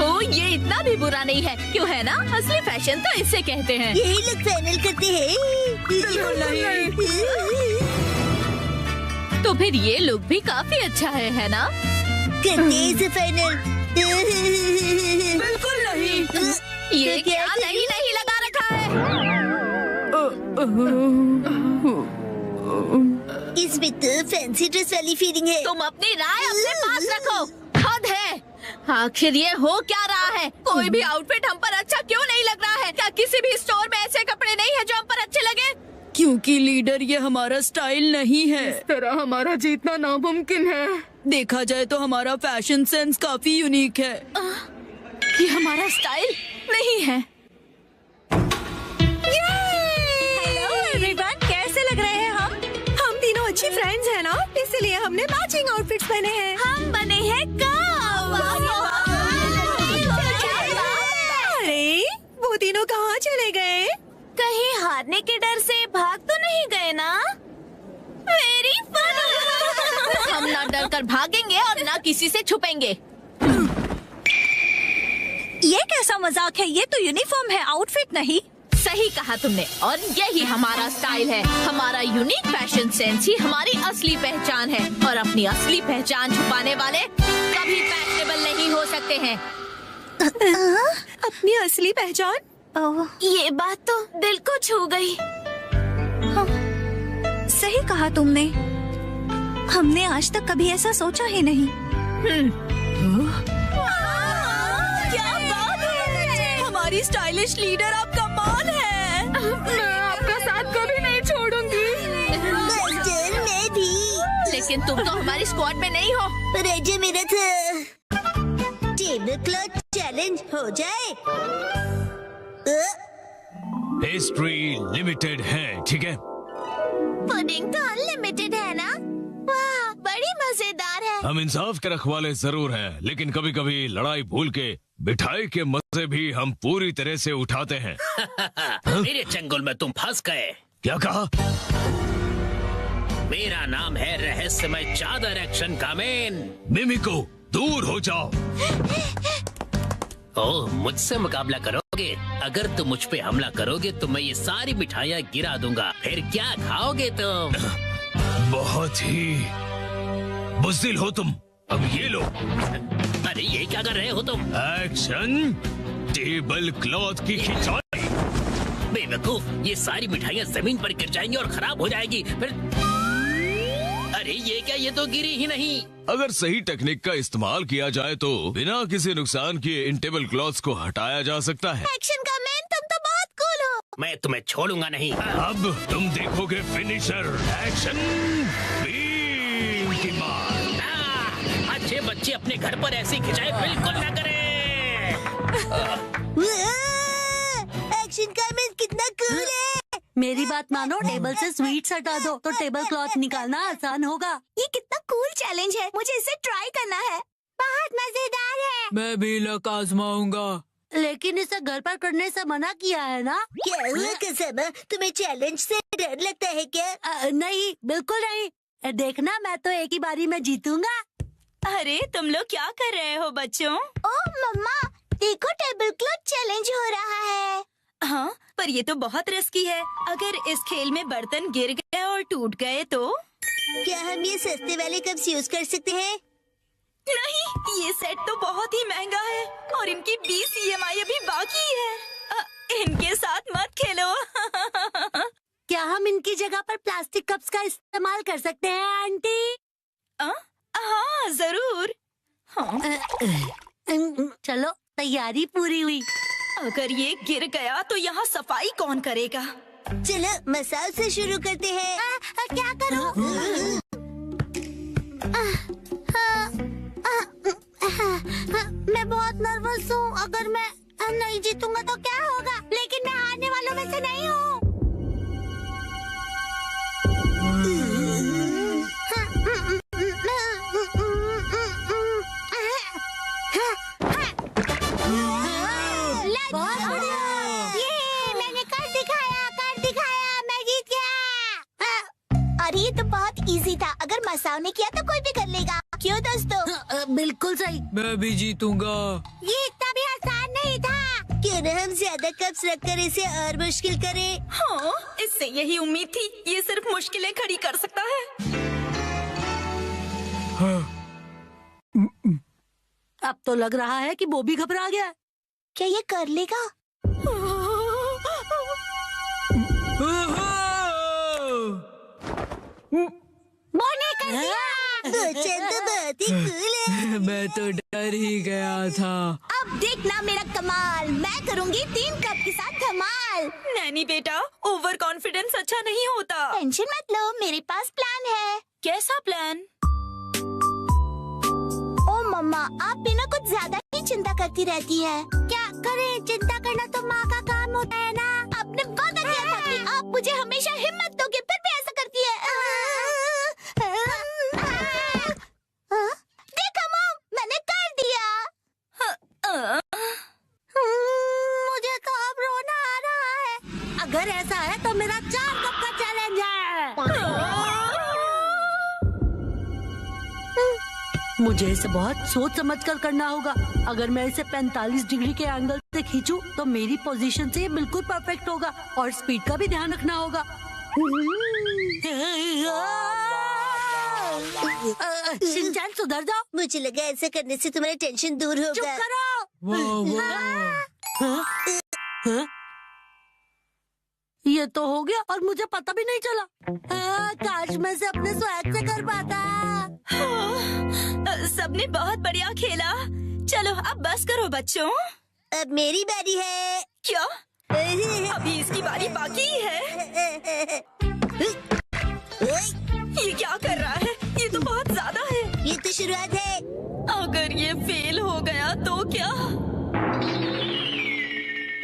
ओ, ये इतना भी बुरा नहीं है, क्यों है ना? असली फैशन तो इसे कहते हैं। यही लोग फाइनल करते हैं। तो फिर ये लुक भी काफी अच्छा है ना? करते हैं इसे फाइनल। बिल्कुल नहीं। ये क्या नहीं लगा रखा है? इसमें तो फैंसी ड्रेस वाली फीलिंग है। तुम अपनी राय अपने पास रखो। हद है। आखिर ये हो क्या रहा है? कोई भी आउटफिट हम पर अच्छा क्यों नहीं लग रहा है? क्या किसी भी स्टोर में ऐसे कपड़े नहीं है जो हम पर अच्छे लगे? क्योंकि लीडर ये हमारा स्टाइल नहीं है। इस तरह हमारा जीतना नामुमकिन है। देखा जाए तो हमारा फैशन सेंस काफी यूनिक है। ये हमारा स्टाइल नहीं है। हेलो एवरीवन, कैसे लग रहे हैं हम? हम तीनों अच्छी फ्रेंड्स हैं ना, इसलिए हमने मैचिंग आउटफिट्स पहने हैं। हम बने हैं अरे वो तीनों कहाँ चले गए? कहीं हारने के डर से भाग तो नहीं गए ना? Very funny. हम ना डर कर भागेंगे और ना किसी से छुपेंगे। ये कैसा मजाक है? ये तो यूनिफॉर्म है, आउटफिट नहीं। सही कहा तुमने, और यही हमारा स्टाइल है। हमारा यूनिक फैशन सेंस ही हमारी असली पहचान है, और अपनी असली पहचान छुपाने वाले कभी फैशनेबल नहीं हो सकते हैं। अपनी असली पहचान? ये बात तो दिल को छू गई। सही कहा तुमने, हमने आज तक कभी ऐसा सोचा ही नहीं। क्या बात है, हमारी स्टाइलिश लीडर आप कमाल है। मैं आपका साथ कभी नहीं छोड़ूंगी। मास्टर, मैं भी। लेकिन तुम तो हमारी स्क्वाड में नहीं हो। राजा मेरा था। टेबल क्लॉथ चैलेंज हो जाए। पेस्ट्री लिमिटेड है, ठीक है? पुडिंग तो अनलिमिटेड है ना? वाह, बड़ी मजेदार है। हम इंसाफ के रखवाले जरूर हैं, लेकिन कभी कभी लड़ाई भूल के मिठाई के मजे भी हम पूरी तरह से उठाते हैं। मेरे चंगुल में तुम फंस गए। क्या कहा? मेरा नाम है रहस्यमय चादर एक्शन कामेन। मिमिको, दूर हो जाओ। ओह, मुझसे मुकाबला करोगे? अगर तुम मुझ पे हमला करोगे तो मैं ये सारी मिठाइयाँ गिरा दूंगा। फिर क्या खाओगे तुम? बहुत ही बुज़दिल हो तुम। अब ये लो। अरे ये क्या कर रहे हो तुम? एक्शन टेबल क्लॉथ की खिंचाई। बेवकूफ, ये सारी मिठाइयाँ जमीन पर गिर जाएंगी और खराब हो जाएगी। फिर अरे ये क्या, ये तो गिरी ही नहीं। अगर सही टेक्निक का इस्तेमाल किया जाए तो बिना किसी नुकसान किए इन टेबल क्लॉथ्स को हटाया जा सकता है। एक्शन का मैन, तुम तो बहुत कूल हो। मैं तुम्हें छोड़ूंगा नहीं। अब तुम देखोगे फिनिशर। एक्शन बीम की मार। अच्छे बच्चे अपने घर पर ऐसी खिंचाई बिल्कुल ना करें। एक्शन का मैन कितना कूल है। मेरी बात मानो, टेबल से स्वीट्स हटा दो तो टेबल क्लॉथ निकालना आसान होगा। ये कितना कूल चैलेंज है, मुझे इसे ट्राई करना है। बहुत मजेदार है। मैं भी लक आजमाऊंगा। लेकिन इसे घर पर करने से मना किया है ना? क्या हुआ कसम, तुम्हें चैलेंज से डर लगता है क्या? नहीं, बिल्कुल नहीं। देखना, मैं तो एक ही बारी में जीतूंगा। अरे तुम लोग क्या कर रहे हो बच्चों? ओह मम्मा, देखो टेबल क्लॉथ चैलेंज हो रहा है। हाँ, पर ये तो बहुत रिस्की है। अगर इस खेल में बर्तन गिर गए और टूट गए तो? क्या हम ये सस्ते वाले कप्स यूज कर सकते हैं? नहीं, ये सेट तो बहुत ही महंगा है और इनकी 20 EMI अभी बाकी है। इनके साथ मत खेलो। क्या हम इनकी जगह पर प्लास्टिक कप्स का इस्तेमाल कर सकते हैं आंटी? हाँ जरूर। हाँ। चलो, तैयारी पूरी हुई। अगर ये गिर गया तो यहाँ सफाई कौन करेगा? चलो मसाज से शुरू करते हैं। क्या करूं? मैं बहुत नर्वस हूँ। अगर मैं नहीं जीतूंगा तो क्या होगा? लेकिन मैं हारने वालों में से नहीं हूँ। मैंने कर दिखाया, मैं जीत गया। अरे ये तो बहुत इजी था। अगर मसाओ ने किया तो कोई भी कर लेगा। क्यों दोस्तों? बिल्कुल सही। मैं भी जीतूंगा। ये इतना भी आसान नहीं था। क्यों न हम ज्यादा कप्स रखकर इसे और मुश्किल करें। हाँ, इससे यही उम्मीद थी। ये सिर्फ मुश्किलें खड़ी कर सकता है। अब तो लग रहा है कि वो भी घबरा गया। क्या ये कर लेगा? बोने कर दिया। तो बहुत ही कूल है। मैं तो डर ही गया था। अब देखना मेरा कमाल। मैं करूंगी 3 कप के साथ धमाल। नैनी बेटा, ओवर कॉन्फिडेंस अच्छा नहीं होता। टेंशन मत लो, मेरे पास प्लान है। कैसा प्लान? ओ मम्मा, आप बिना कुछ ज्यादा ही चिंता करती रहती है। क्या करें? चिंता करना तो माँ का काम होता है ना। आपने वादा किया था कि आप मुझे हमेशा हिम्मत दोगे, फिर भी ऐसा करती है। देखा मॉम, मैंने कर दिया। मुझे तो अब रोना आ रहा है। अगर ऐसा है तो मेरा 4 कप का चैलेंज है। मुझे इसे बहुत सोच समझकर करना होगा। अगर मैं इसे 45 डिग्री के एंगल से खींचूं, तो मेरी पोजीशन से ये बिल्कुल परफेक्ट होगा और स्पीड का भी ध्यान रखना होगा। शिनचैन सुधर जाओ। मुझे लगा ऐसे करने से तुम्हारी टेंशन दूर होगा। चुप करो। ये तो हो गया और मुझे पता भी नहीं चला। काश मैं इसे अपने स्वैग से कर पाता। सबने बहुत बढ़िया खेला। चलो अब बस करो बच्चों। अब मेरी बारी है। क्या? अभी इसकी बारी बाकी है। ये क्या कर रहा है? ये तो बहुत ज्यादा है। ये तो शुरुआत है। अगर ये फेल हो गया तो क्या?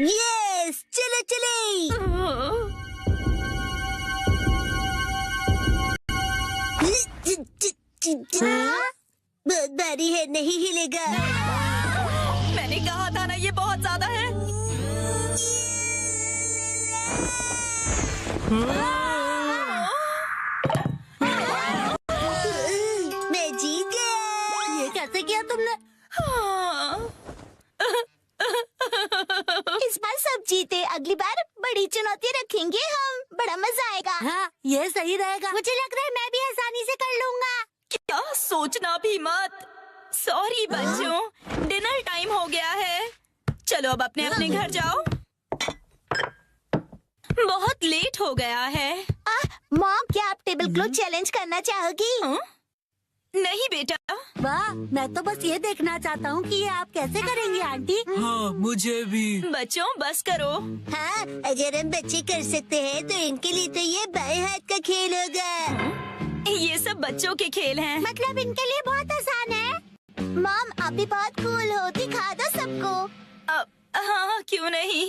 यस, चलो चले। बहुत भारी है, नहीं हिलेगा। मैंने कहा था ना, ये बहुत ज्यादा है। मैं जीत गया। ये कैसे किया तुमने? इस बार सब जीते। अगली बार बड़ी चुनौती रखेंगे हम। बड़ा मजा आएगा। हाँ, ये सही रहेगा। मुझे लग रहा है मैं भी आसानी से कर लूंगा। क्या? सोचना भी मत। सॉरी बच्चों, डिनर टाइम हो गया है। चलो अब अपने अपने घर जाओ। बहुत लेट हो गया है। मॉम, क्या आप टेबल क्लॉथ चैलेंज करना चाहोगी? नहीं बेटा। वाह, मैं तो बस ये देखना चाहता हूँ कि ये आप कैसे करेंगी आंटी। हाँ, मुझे भी। बच्चों बस करो। हाँ, अगर हम बच्चे कर सकते हैं तो इनके लिए तो ये बाएं हाथ का खेल होगा। ये सब बच्चों के खेल हैं। मतलब इनके लिए बहुत आसान है। मॉम, आप भी बहुत कूल हो। दिखा दो सबको। हाँ, क्यों नहीं।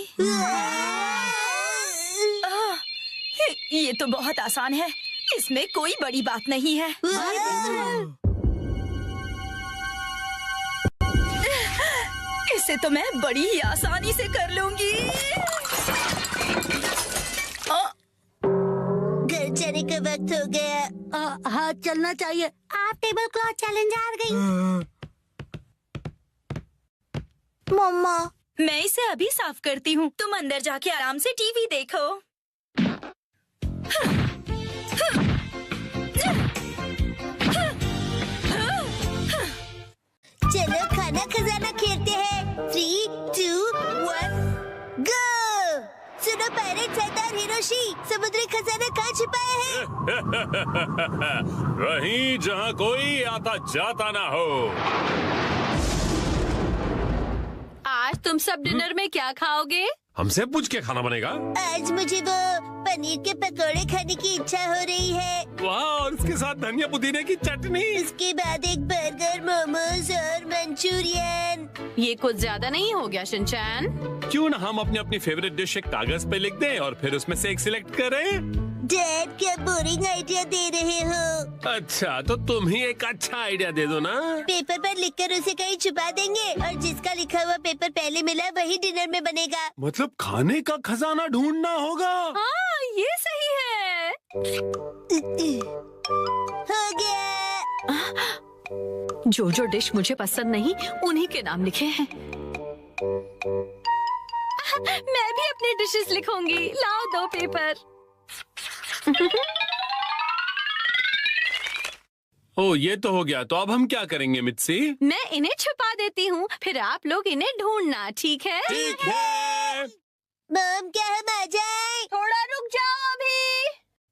ये तो बहुत आसान है। इसमें कोई बड़ी बात नहीं है। इसे तो मैं बड़ी ही आसानी से कर लूंगी। घर जाने का वक्त हो गया। हाँ, चलना चाहिए। आप टेबल क्लॉथ चैलेंज हार गई। मम्मा, मैं इसे अभी साफ करती हूँ। तुम अंदर जाके आराम से टीवी देखो। चलो खाना खजाना खेलते हैं। 3, 2, 1, गो। सुनो पायरेट सरदार हिरोशी, समुद्री खजाना कहाँ छिपाया है? वहीं जहाँ कोई आता जाता ना हो। आज तुम सब डिनर में क्या खाओगे? हमसे पूछ के खाना बनेगा। आज मुझे वो पनीर के पकोड़े खाने की इच्छा हो रही है। वाह, और उसके साथ धनिया पुदीने की चटनी। उसके बाद एक बर्गर, मोमोज और मंचूरियन। ये कुछ ज्यादा नहीं हो गया शिनचैन? क्यों ना हम अपनी अपनी फेवरेट डिश एक कागज पे लिख दें और फिर उसमें से एक सिलेक्ट करें। डैड, क्या बोरिंग आइडिया दे रहे हो? अच्छा, तो तुम ही एक अच्छा आइडिया दे दो ना। पेपर पर लिखकर उसे कहीं छुपा देंगे और जिसका लिखा हुआ पेपर पहले मिला वही डिनर में बनेगा। मतलब खाने का खजाना ढूंढना होगा। हाँ, ये सही है। हो गया। जो जो डिश मुझे पसंद नहीं उन्हीं के नाम लिखे हैं। मैं भी अपनी डिशेस लिखूंगी। लाओ 2 पेपर। ओ, ये तो हो गया। तो अब हम क्या करेंगे मित्सी? मैं इन्हें छुपा देती हूँ, फिर आप लोग इन्हें ढूंढना, ठीक है? ठीक है। मॉम, क्या हम आ जाएं? थोड़ा रुक जाओ अभी।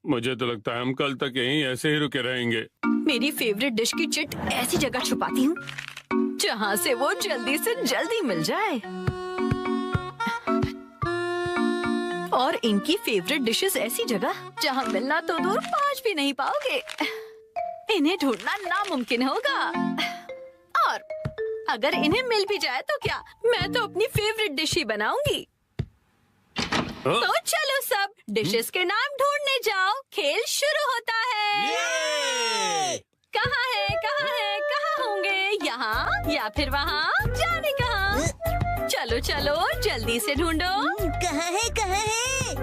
मुझे तो लगता है हम कल तक यहीं ऐसे ही रुके रहेंगे। मेरी फेवरेट डिश की चिट ऐसी जगह छुपाती हूँ जहाँ से वो जल्दी से जल्दी मिल जाए, और इनकी फेवरेट डिशेस ऐसी जगह जहाँ मिलना तो दूर पहुँच भी नहीं पाओगे। इन्हें ढूंढना नामुमकिन होगा, और अगर इन्हें मिल भी जाए तो क्या, मैं तो अपनी फेवरेट डिश ही बनाऊंगी। तो चलो सब डिशेस के नाम ढूंढने जाओ। खेल शुरू होता है। कहाँ है, कहाँ है, कहाँ होंगे? यहाँ या फिर वहाँ? जाने कहाँ? चलो चलो जल्दी से ढूंढो। कहाँ है, कहाँ है?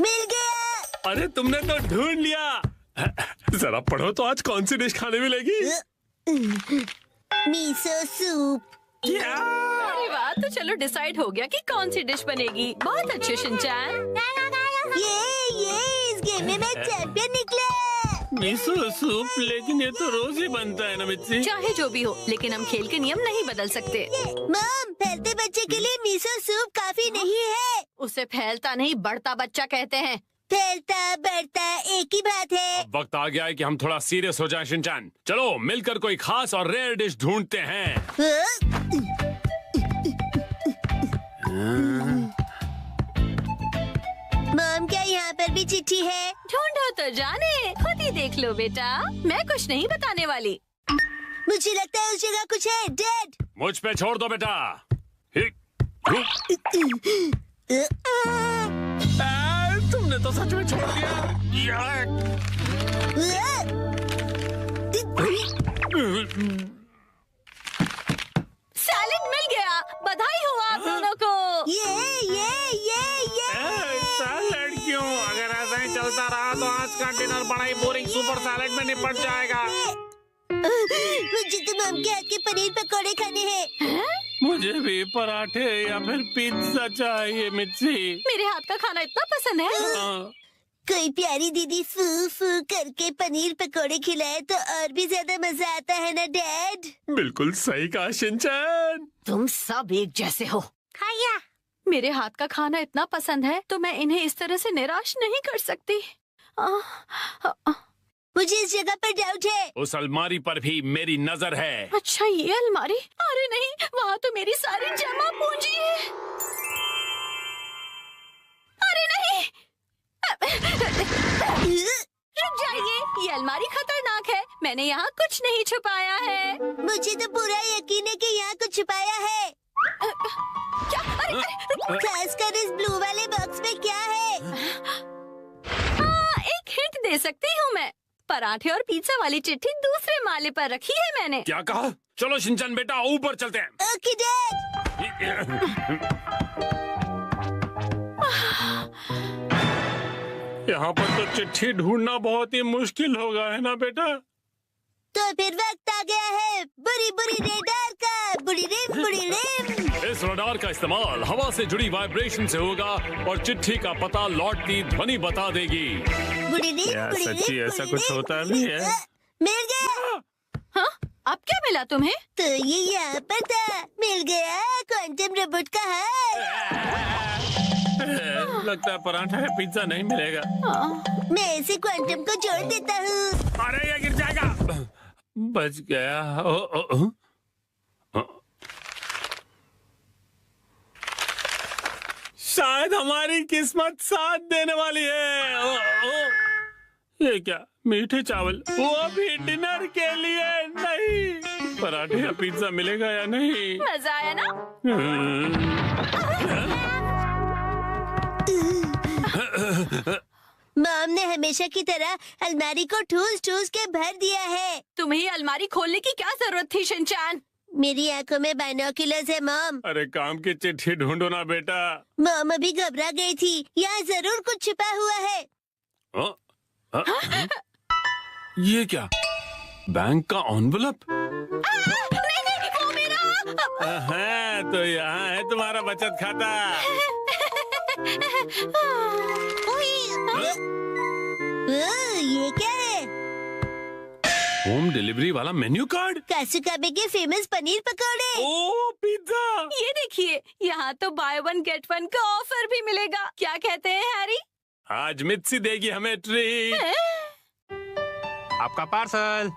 मिल गया। अरे तुमने तो ढूंढ लिया। जरा पढ़ो तो आज कौन सी डिश खाने मिलेगी? Miso soup. अरे वाह, तो चलो डिसाइड हो गया कि कौन सी डिश बनेगी। बहुत अच्छे शिनचैन। ये इस गेम में मैं चैंपियन निकला। मिसो सूप, लेकिन ये तो रोज ही बनता है ना मित्सी। चाहे जो भी हो, लेकिन हम खेल के नियम नहीं बदल सकते। मॉम, फैलते बच्चे के लिए मिसो सूप काफी नहीं है। उसे फैलता नहीं बढ़ता बच्चा कहते हैं। फैलता बढ़ता एक ही बात है। अब वक्त आ गया है कि हम थोड़ा सीरियस हो जाएं शिनचैन। चलो मिलकर कोई खास और रेयर डिश ढूंढते हैं। मॉम, क्या यहाँ पर भी चिट्ठी है? ढूंढो तो जाने, खुद ही देख लो बेटा। मैं कुछ नहीं बताने वाली। मुझे लगता है उस जगह कुछ है। डैड, मुझ पे छोड़ दो बेटा। तुमने तो सच में छोड़ दिया। सैलेड मिल गया। बधाई हो आप दोनों को। ये सैलेड क्यों? अगर ऐसा ही चलता रहा तो आज का डिनर बड़ा ही बोरिंग सुपर सैलेड में निपट जाएगा। मुझे तो मॉम के हाथ के पनीर पकौड़े खाने हैं। मुझे भी पराठे या फिर पिज्जा चाहिए मिर्ची। मेरे हाथ का खाना इतना पसंद है। कोई प्यारी दीदी फू फू करके पनीर पकौड़े खिलाए तो और भी ज्यादा मजा आता है ना डैड? बिल्कुल सही कहा शिनचैन। तुम सब एक जैसे हो। खाया। मेरे हाथ का खाना इतना पसंद है तो मैं इन्हें इस तरह से निराश नहीं कर सकती। मुझे इस जगह पर डाउट है। उस अलमारी पर भी मेरी नजर है। अच्छा, ये अलमारी? अरे नहीं, वहाँ तो मेरी सारी जमा पूंजी है। अरे नहीं, रुक जाइए, ये अलमारी खतरनाक है। मैंने यहाँ कुछ नहीं छुपाया है। मुझे तो पूरा यकीन है कि यहाँ कुछ छुपाया है। क्या? अरे खासकर इस ब्लू वाले बॉक्स में क्या है? हाँ, एक हिंट दे सकती हूँ मैं। पराठे और पिज्जा वाली चिट्ठी दूसरे माले पर रखी है मैंने। क्या कहा? चलो शिनचैन बेटा, ऊपर चलते हैं। Okay dad. यहाँ पर तो चिट्ठी ढूंढना बहुत ही मुश्किल होगा, है ना बेटा? तो फिर वक्त आ गया है बुरी बुरी रेडार का। बुरी रिम। इस रडार का इस्तेमाल हवा से जुड़ी वाइब्रेशन से होगा और चिट्ठी का पता लौटती ध्वनि बता देगी। यार सच्ची ऐसा कुछ होता भी है? मिल गया। हाँ, अब क्या मिला तुम्हें? तो ये यहाँ पर था। मिल गया क्वांटम रोबोट का हार। लगता है पराठा या पिज्जा नहीं मिलेगा। मैं इसे क्वांटम को जोड़ देता हूँ। अरे ये गिर जाएगा। बच गया। शायद हमारी किस्मत साथ देने वाली है। ये क्या, मीठे चावल, वो भी डिनर के लिए नहीं। पराठे या पिज्जा मिलेगा या नहीं? मजा आया ना? मॉम ने हमेशा की तरह अलमारी को ठूस के भर दिया है। तुम्हें अलमारी खोलने की क्या जरूरत थी शिनचैन? मेरी आंखों में बाइनोक्यूलर्स है मॉम। अरे काम की चिट्ठी ढूंढो ना बेटा। मॉम अभी घबरा गई थी, यहाँ जरूर कुछ छिपा हुआ है। ये क्या, बैंक का एनवेलप? नहीं, वो मेरा। हाँ, तो यहाँ है तुम्हारा बचत खाता। ये क्या है? होम डिलीवरी वाला मेन्यू कार्ड। कासुकाबे के फेमस पनीर पकौड़े। ओ पिज्जा। ये देखिए, यहाँ तो बाय वन गेट वन का ऑफर भी मिलेगा। क्या कहते हैं हैरी? आज मित्सी देगी हमें ट्रीट। आपका पार्सल।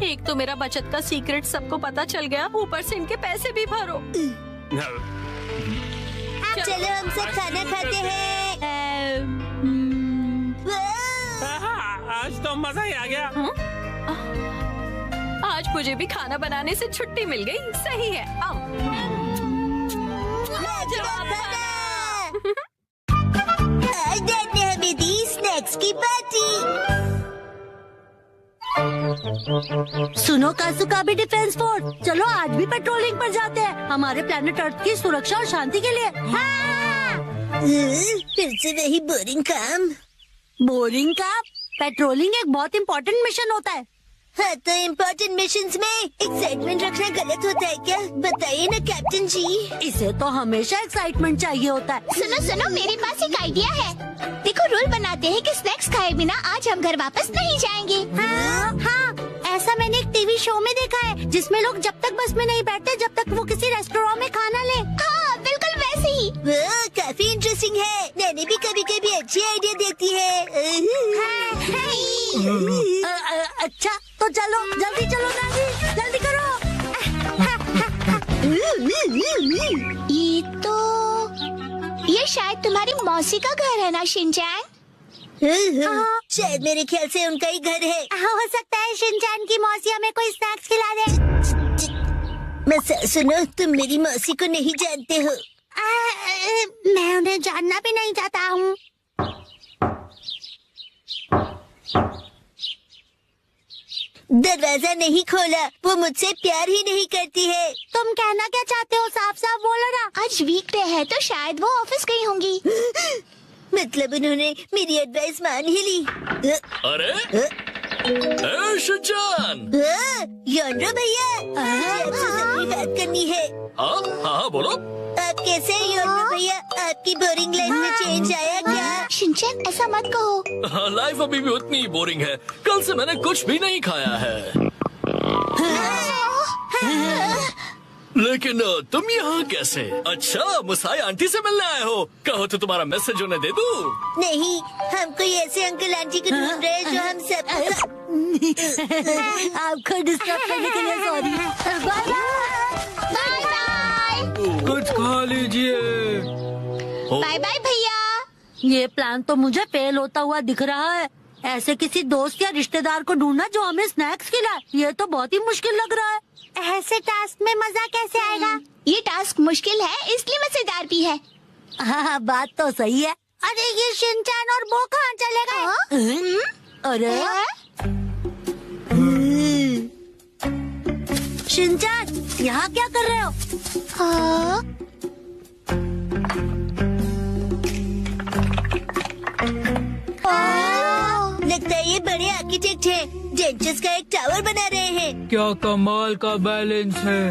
एक तो मेरा बचत का सीक्रेट सबको पता चल गया, ऊपर से इनके पैसे भी भरो। चलो हम सब खाना खाते हैं। आज तो मजा ही आ गया। आज मुझे भी खाना बनाने से छुट्टी मिल गई। सही है। आज डैड ने हमें दी स्नैक्स की पार्टी। सुनो कासुकाबे डिफेंस फोर्स, चलो आज भी पेट्रोलिंग पर जाते हैं, हमारे प्लेनेट अर्थ की सुरक्षा और शांति के लिए। फिर से वही बोरिंग काम। बोरिंग काम? पेट्रोलिंग एक बहुत इम्पोर्टेंट मिशन होता है। हाँ, तो इम्पोर्टेंट मिशंस में एक्साइटमेंट रखना गलत होता है क्या? बताइए ना कैप्टन जी। इसे तो हमेशा एक्साइटमेंट चाहिए होता है। सुनो, मेरे पास एक आइडिया है। देखो, रूल बनाते हैं कि स्नैक्स खाए बिना आज हम घर वापस नहीं जाएंगे। हाँ, ऐसा मैंने एक टीवी शो में देखा है, जिसमें लोग जब तक बस में नहीं बैठते जब तक वो किसी रेस्टोरेंट में खाना ले। हाँ, बिल्कुल वैसे ही। काफी इंटरेस्टिंग है। नैनी भी कभी कभी अच्छी आइडिया देती है। अच्छा, तो चलो जल्दी चलो नानी, जल्दी करो। ये शायद तुम्हारी मौसी का घर है ना शिनचैन? शायद मेरे ख्याल से उनका ही घर है। हो सकता है शिनचैन की मौसी हमें कोई स्नैक्स खिला दे। मसा सुनो, तुम मेरी मौसी को नहीं जानते हो। मैं उन्हें जानना भी नहीं चाहता हूँ। दरवाजा नहीं खोला, वो मुझसे प्यार ही नहीं करती है। तुम कहना क्या चाहते हो? साफ साफ बोलो ना। आज वीकडे है तो शायद वो ऑफिस गई होंगी। मतलब उन्होंने मेरी एडवाइस मान ही ली। अरे शिनचैन। योंड्रो भैया, आपसे जरूरी बात करनी है। हाँ बोलो। आप कैसे हैं योंड्रो भैया? आपकी बोरिंग लाइफ में चेंज आया क्या? शिनचैन, ऐसा मत कहो। लाइफ अभी भी उतनी ही बोरिंग है। कल से मैंने कुछ भी नहीं खाया है। लेकिन तुम यहाँ कैसे? अच्छा, मुसाई आंटी से मिलने आए हो। कहो तो तुम्हारा मैसेज उन्हें दे दूँ? नहीं, हम कोई ऐसे अंकल आंटी को ढूंढ रहे हैं जो हम सब। आपको डिस्टर्ब करने के लिए सॉरी। Bye bye. कुछ खा लीजिए। बाय बाय भैया। ये प्लान तो मुझे फेल होता हुआ दिख रहा है। ऐसे किसी दोस्त या रिश्तेदार को ढूंढना जो हमें स्नैक्स खिलाए, ये तो बहुत ही मुश्किल लग रहा है। ऐसे टास्क में मजा कैसे आएगा? ये टास्क मुश्किल है, इसलिए मजेदार भी है। हाँ, बात तो सही है। अरे ये शिनचैन और वो कहाँ चले गए? अरे शिनचैन, यहाँ क्या कर रहे हो? लगता है ये बड़े आर्किटेक्ट हैं, जेंचस का एक टावर बना रहे हैं। क्या कमाल का बैलेंस है।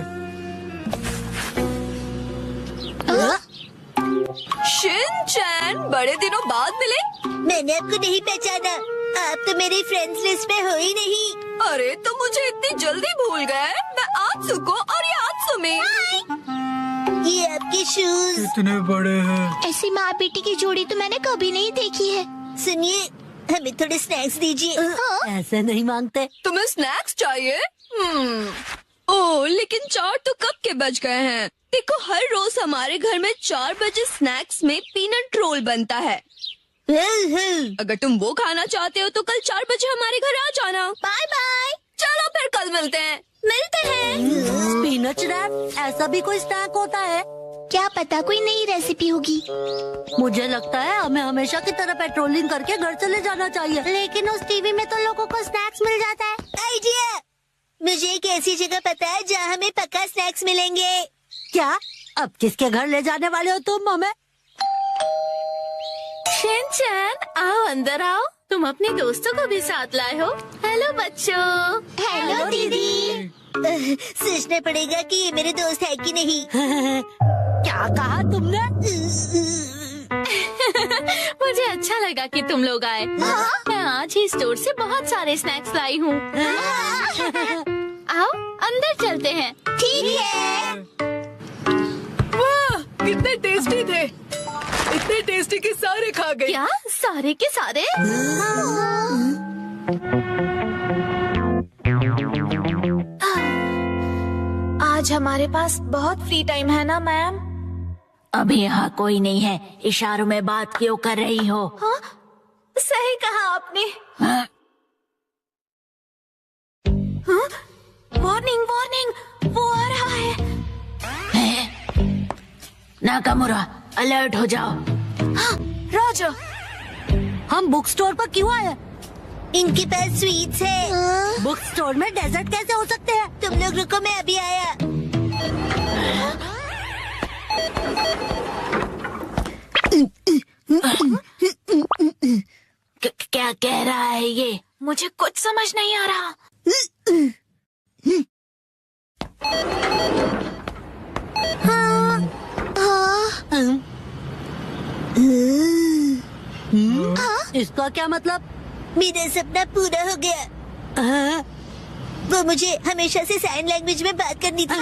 शिनचैन, बड़े दिनों बाद मिले। मैंने आपको नहीं पहचाना, आप तो मेरी फ्रेंड्स लिस्ट में हो ही नहीं। अरे, तो मुझे इतनी जल्दी भूल गए। मैं आत्सुको और ये आत्सुमी। ये आपके शूज इतने बड़े हैं। ऐसी माँ बेटी की जोड़ी तो मैंने कभी नहीं देखी है। सुनिए, हमें थोड़े स्नैक्स दीजिए। ऐसे नहीं मांगते। तुम्हें स्नैक्स चाहिए? ओह, लेकिन 4 तो कब के बज गए हैं। देखो, हर रोज हमारे घर में 4 बजे स्नैक्स में पीनट रोल बनता है। अगर तुम वो खाना चाहते हो तो कल 4 बजे हमारे घर आ जाना। Bye bye. चलो फिर कल मिलते हैं। मिलते हैं। पीनट रैप, ऐसा भी कोई स्नैक होता है? क्या पता कोई नई रेसिपी होगी। मुझे लगता है हमें हमेशा की तरह पेट्रोलिंग करके घर चले जाना चाहिए। लेकिन उस टीवी में तो लोगों को स्नैक्स मिल जाता है। आइडिया! मुझे एक ऐसी जगह पता है जहाँ हमें पक्का स्नैक्स मिलेंगे। क्या? अब किसके घर ले जाने वाले हो तुम हमें? शिनचैन, आओ अंदर आओ। तुम अपने दोस्तों को भी साथ लाए हो। हेलो बच्चों। हेलो दीदी। सोचना पड़ेगा कि ये मेरे दोस्त है कि नहीं। क्या कहा तुमने? मुझे अच्छा लगा कि तुम लोग आए। मैं आज ही स्टोर से बहुत सारे स्नैक्स लाई हूँ। आओ अंदर चलते हैं। ठीक है। वाह, कितने टेस्टी थे। इतने टेस्टी कि सारे खा गए। क्या सारे के सारे? आज हमारे पास बहुत फ्री टाइम है ना मैम? अभी यहाँ कोई नहीं है। इशारों में बात क्यों कर रही हो? हाँ, सही कहा आपने। वार्निंग वार्निंग, वो आ रहा है। नाकामुरा, अलर्ट हो जाओ। हाँ, राजा। हम बुक स्टोर पर क्यों आए? इनके पास स्वीट्स है। बुक स्टोर में डेजर्ट कैसे हो सकते हैं? तुम लोग रुको, मैं अभी आया। क्या कह रहा है ये? मुझे कुछ समझ नहीं आ रहा। इसका क्या मतलब? मेरा सपना पूरा हो गया। वो मुझे हमेशा से साइन लैंग्वेज में बात करनी थी।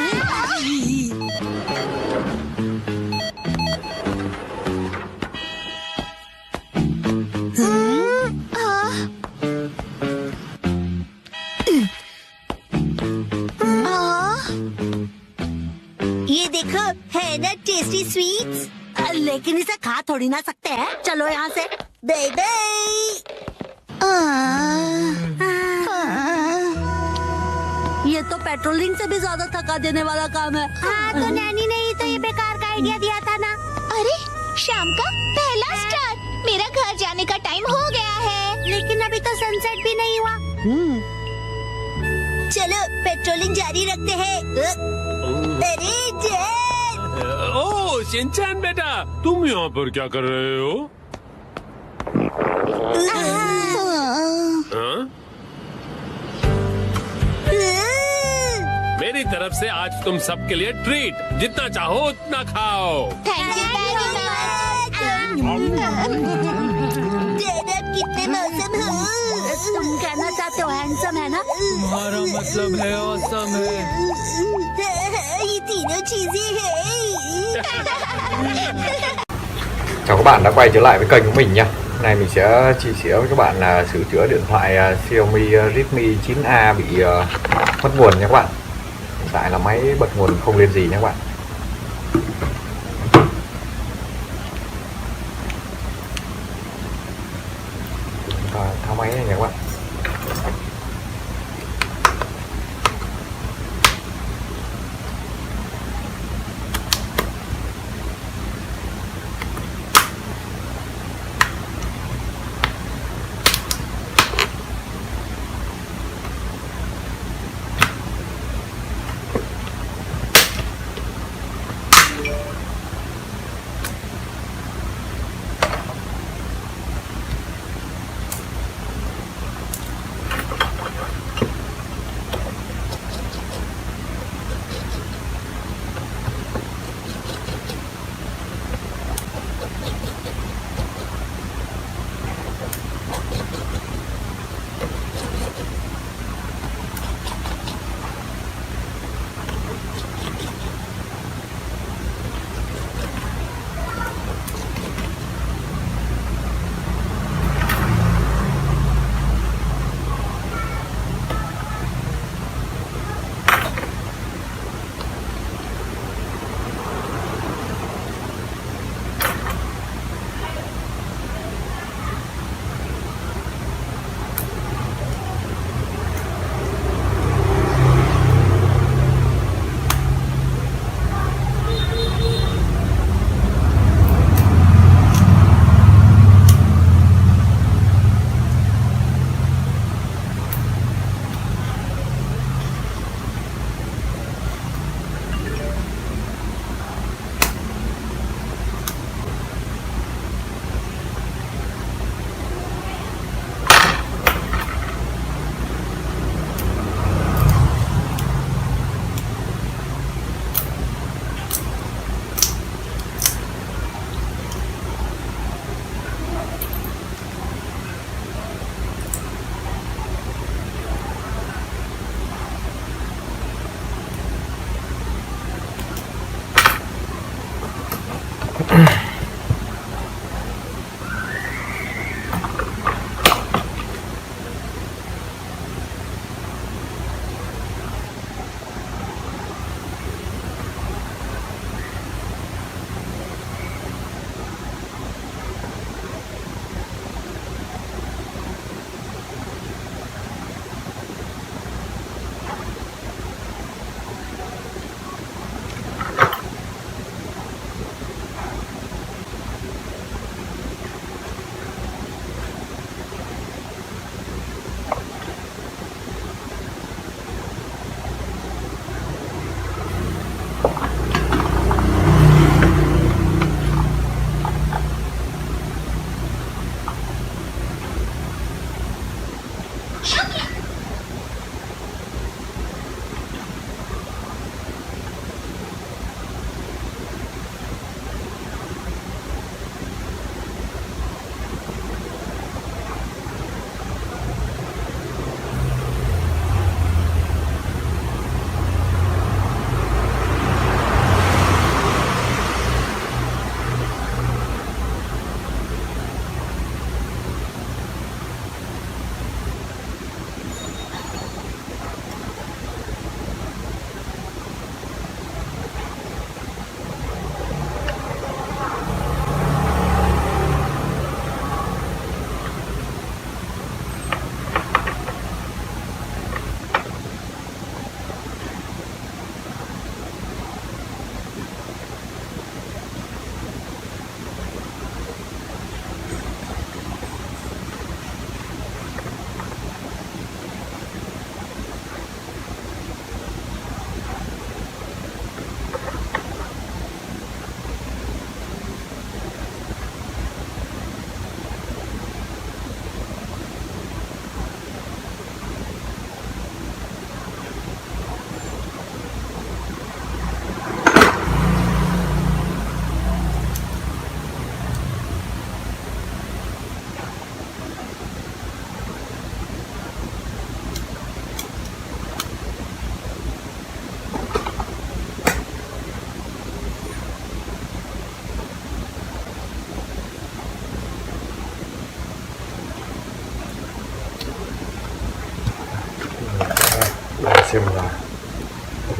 ये देखो, है ना टेस्टी स्वीट्स। लेकिन इसे खा थोड़ी ना सकते हैं। चलो यहाँ से। Bye bye. ये तो पेट्रोलिंग से भी ज्यादा थका देने वाला काम है। हाँ, तो नैनी ने ही तो ये बेकार का आइडिया दिया था ना। अरे, शाम का पहला स्टार। मेरा घर जाने का टाइम हो गया है। लेकिन अभी तो सनसेट भी नहीं हुआ। चलो पेट्रोलिंग जारी रखते हैं। अरे डैड! ओह शिनचैन बेटा, तुम यहाँ पर क्या कर रहे हो? हाँ? मेरी तरफ से आज तुम सबके लिए ट्रीट। जितना चाहो उतना खाओ। Thank you very much. Dad, आप कितने मौसम हो? तुम कहना चाहते हो हैंडसम है ना? तुम्हारा मतलब है ऑसम है। ये तीनों चीजें हैं। Chào các bạn đã quay trở lại với kênh của mình nha. Hôm nay mình sẽ chia sẻ với các bạn là sửa chữa điện thoại Xiaomi Redmi 9A bị mất nguồn nha các bạn. Hiện tại là máy bật nguồn không lên gì nha các bạn. Chúng ta tháo máy này nha các bạn.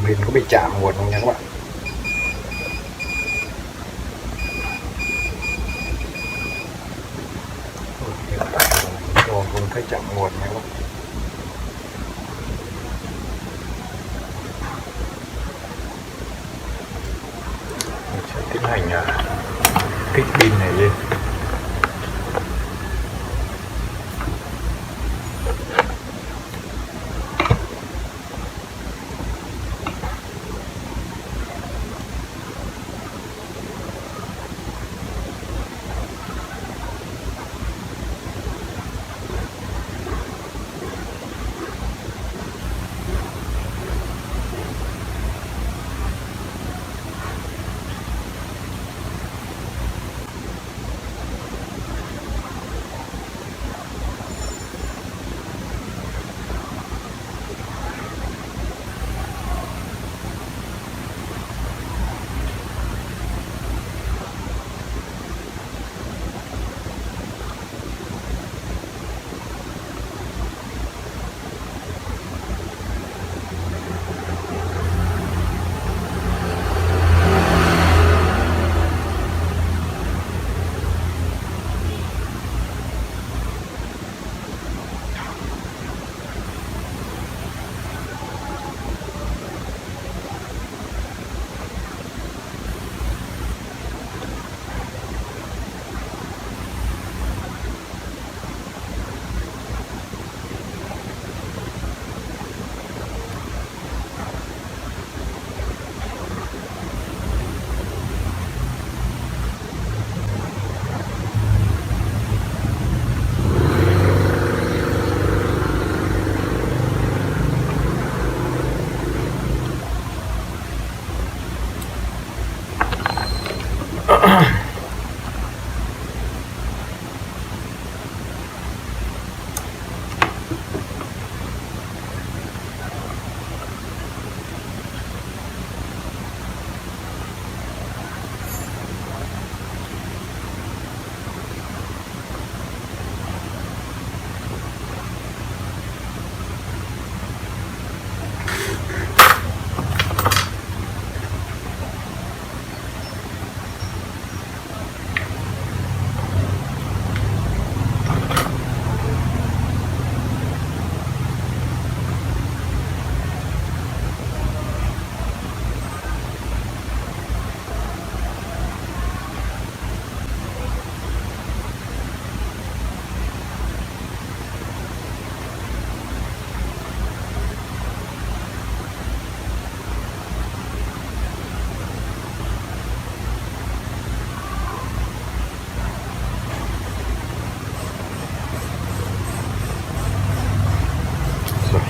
Mình có bị chạm nguồn không nha các bạn? Hiện tại không thấy chạm nguồn nha các bạn. Mình sẽ tiến hành kích pin này lên.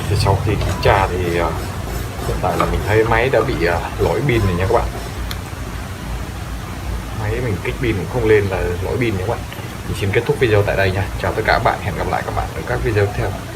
Thì sau khi kiểm tra thì hiện tại là mình thấy máy đã bị lỗi pin rồi nha các bạn. Máy mình kích pin cũng không lên là lỗi pin nha các bạn. Mình xin kết thúc video tại đây nha. Chào tất cả các bạn, hẹn gặp lại các bạn ở các video tiếp theo.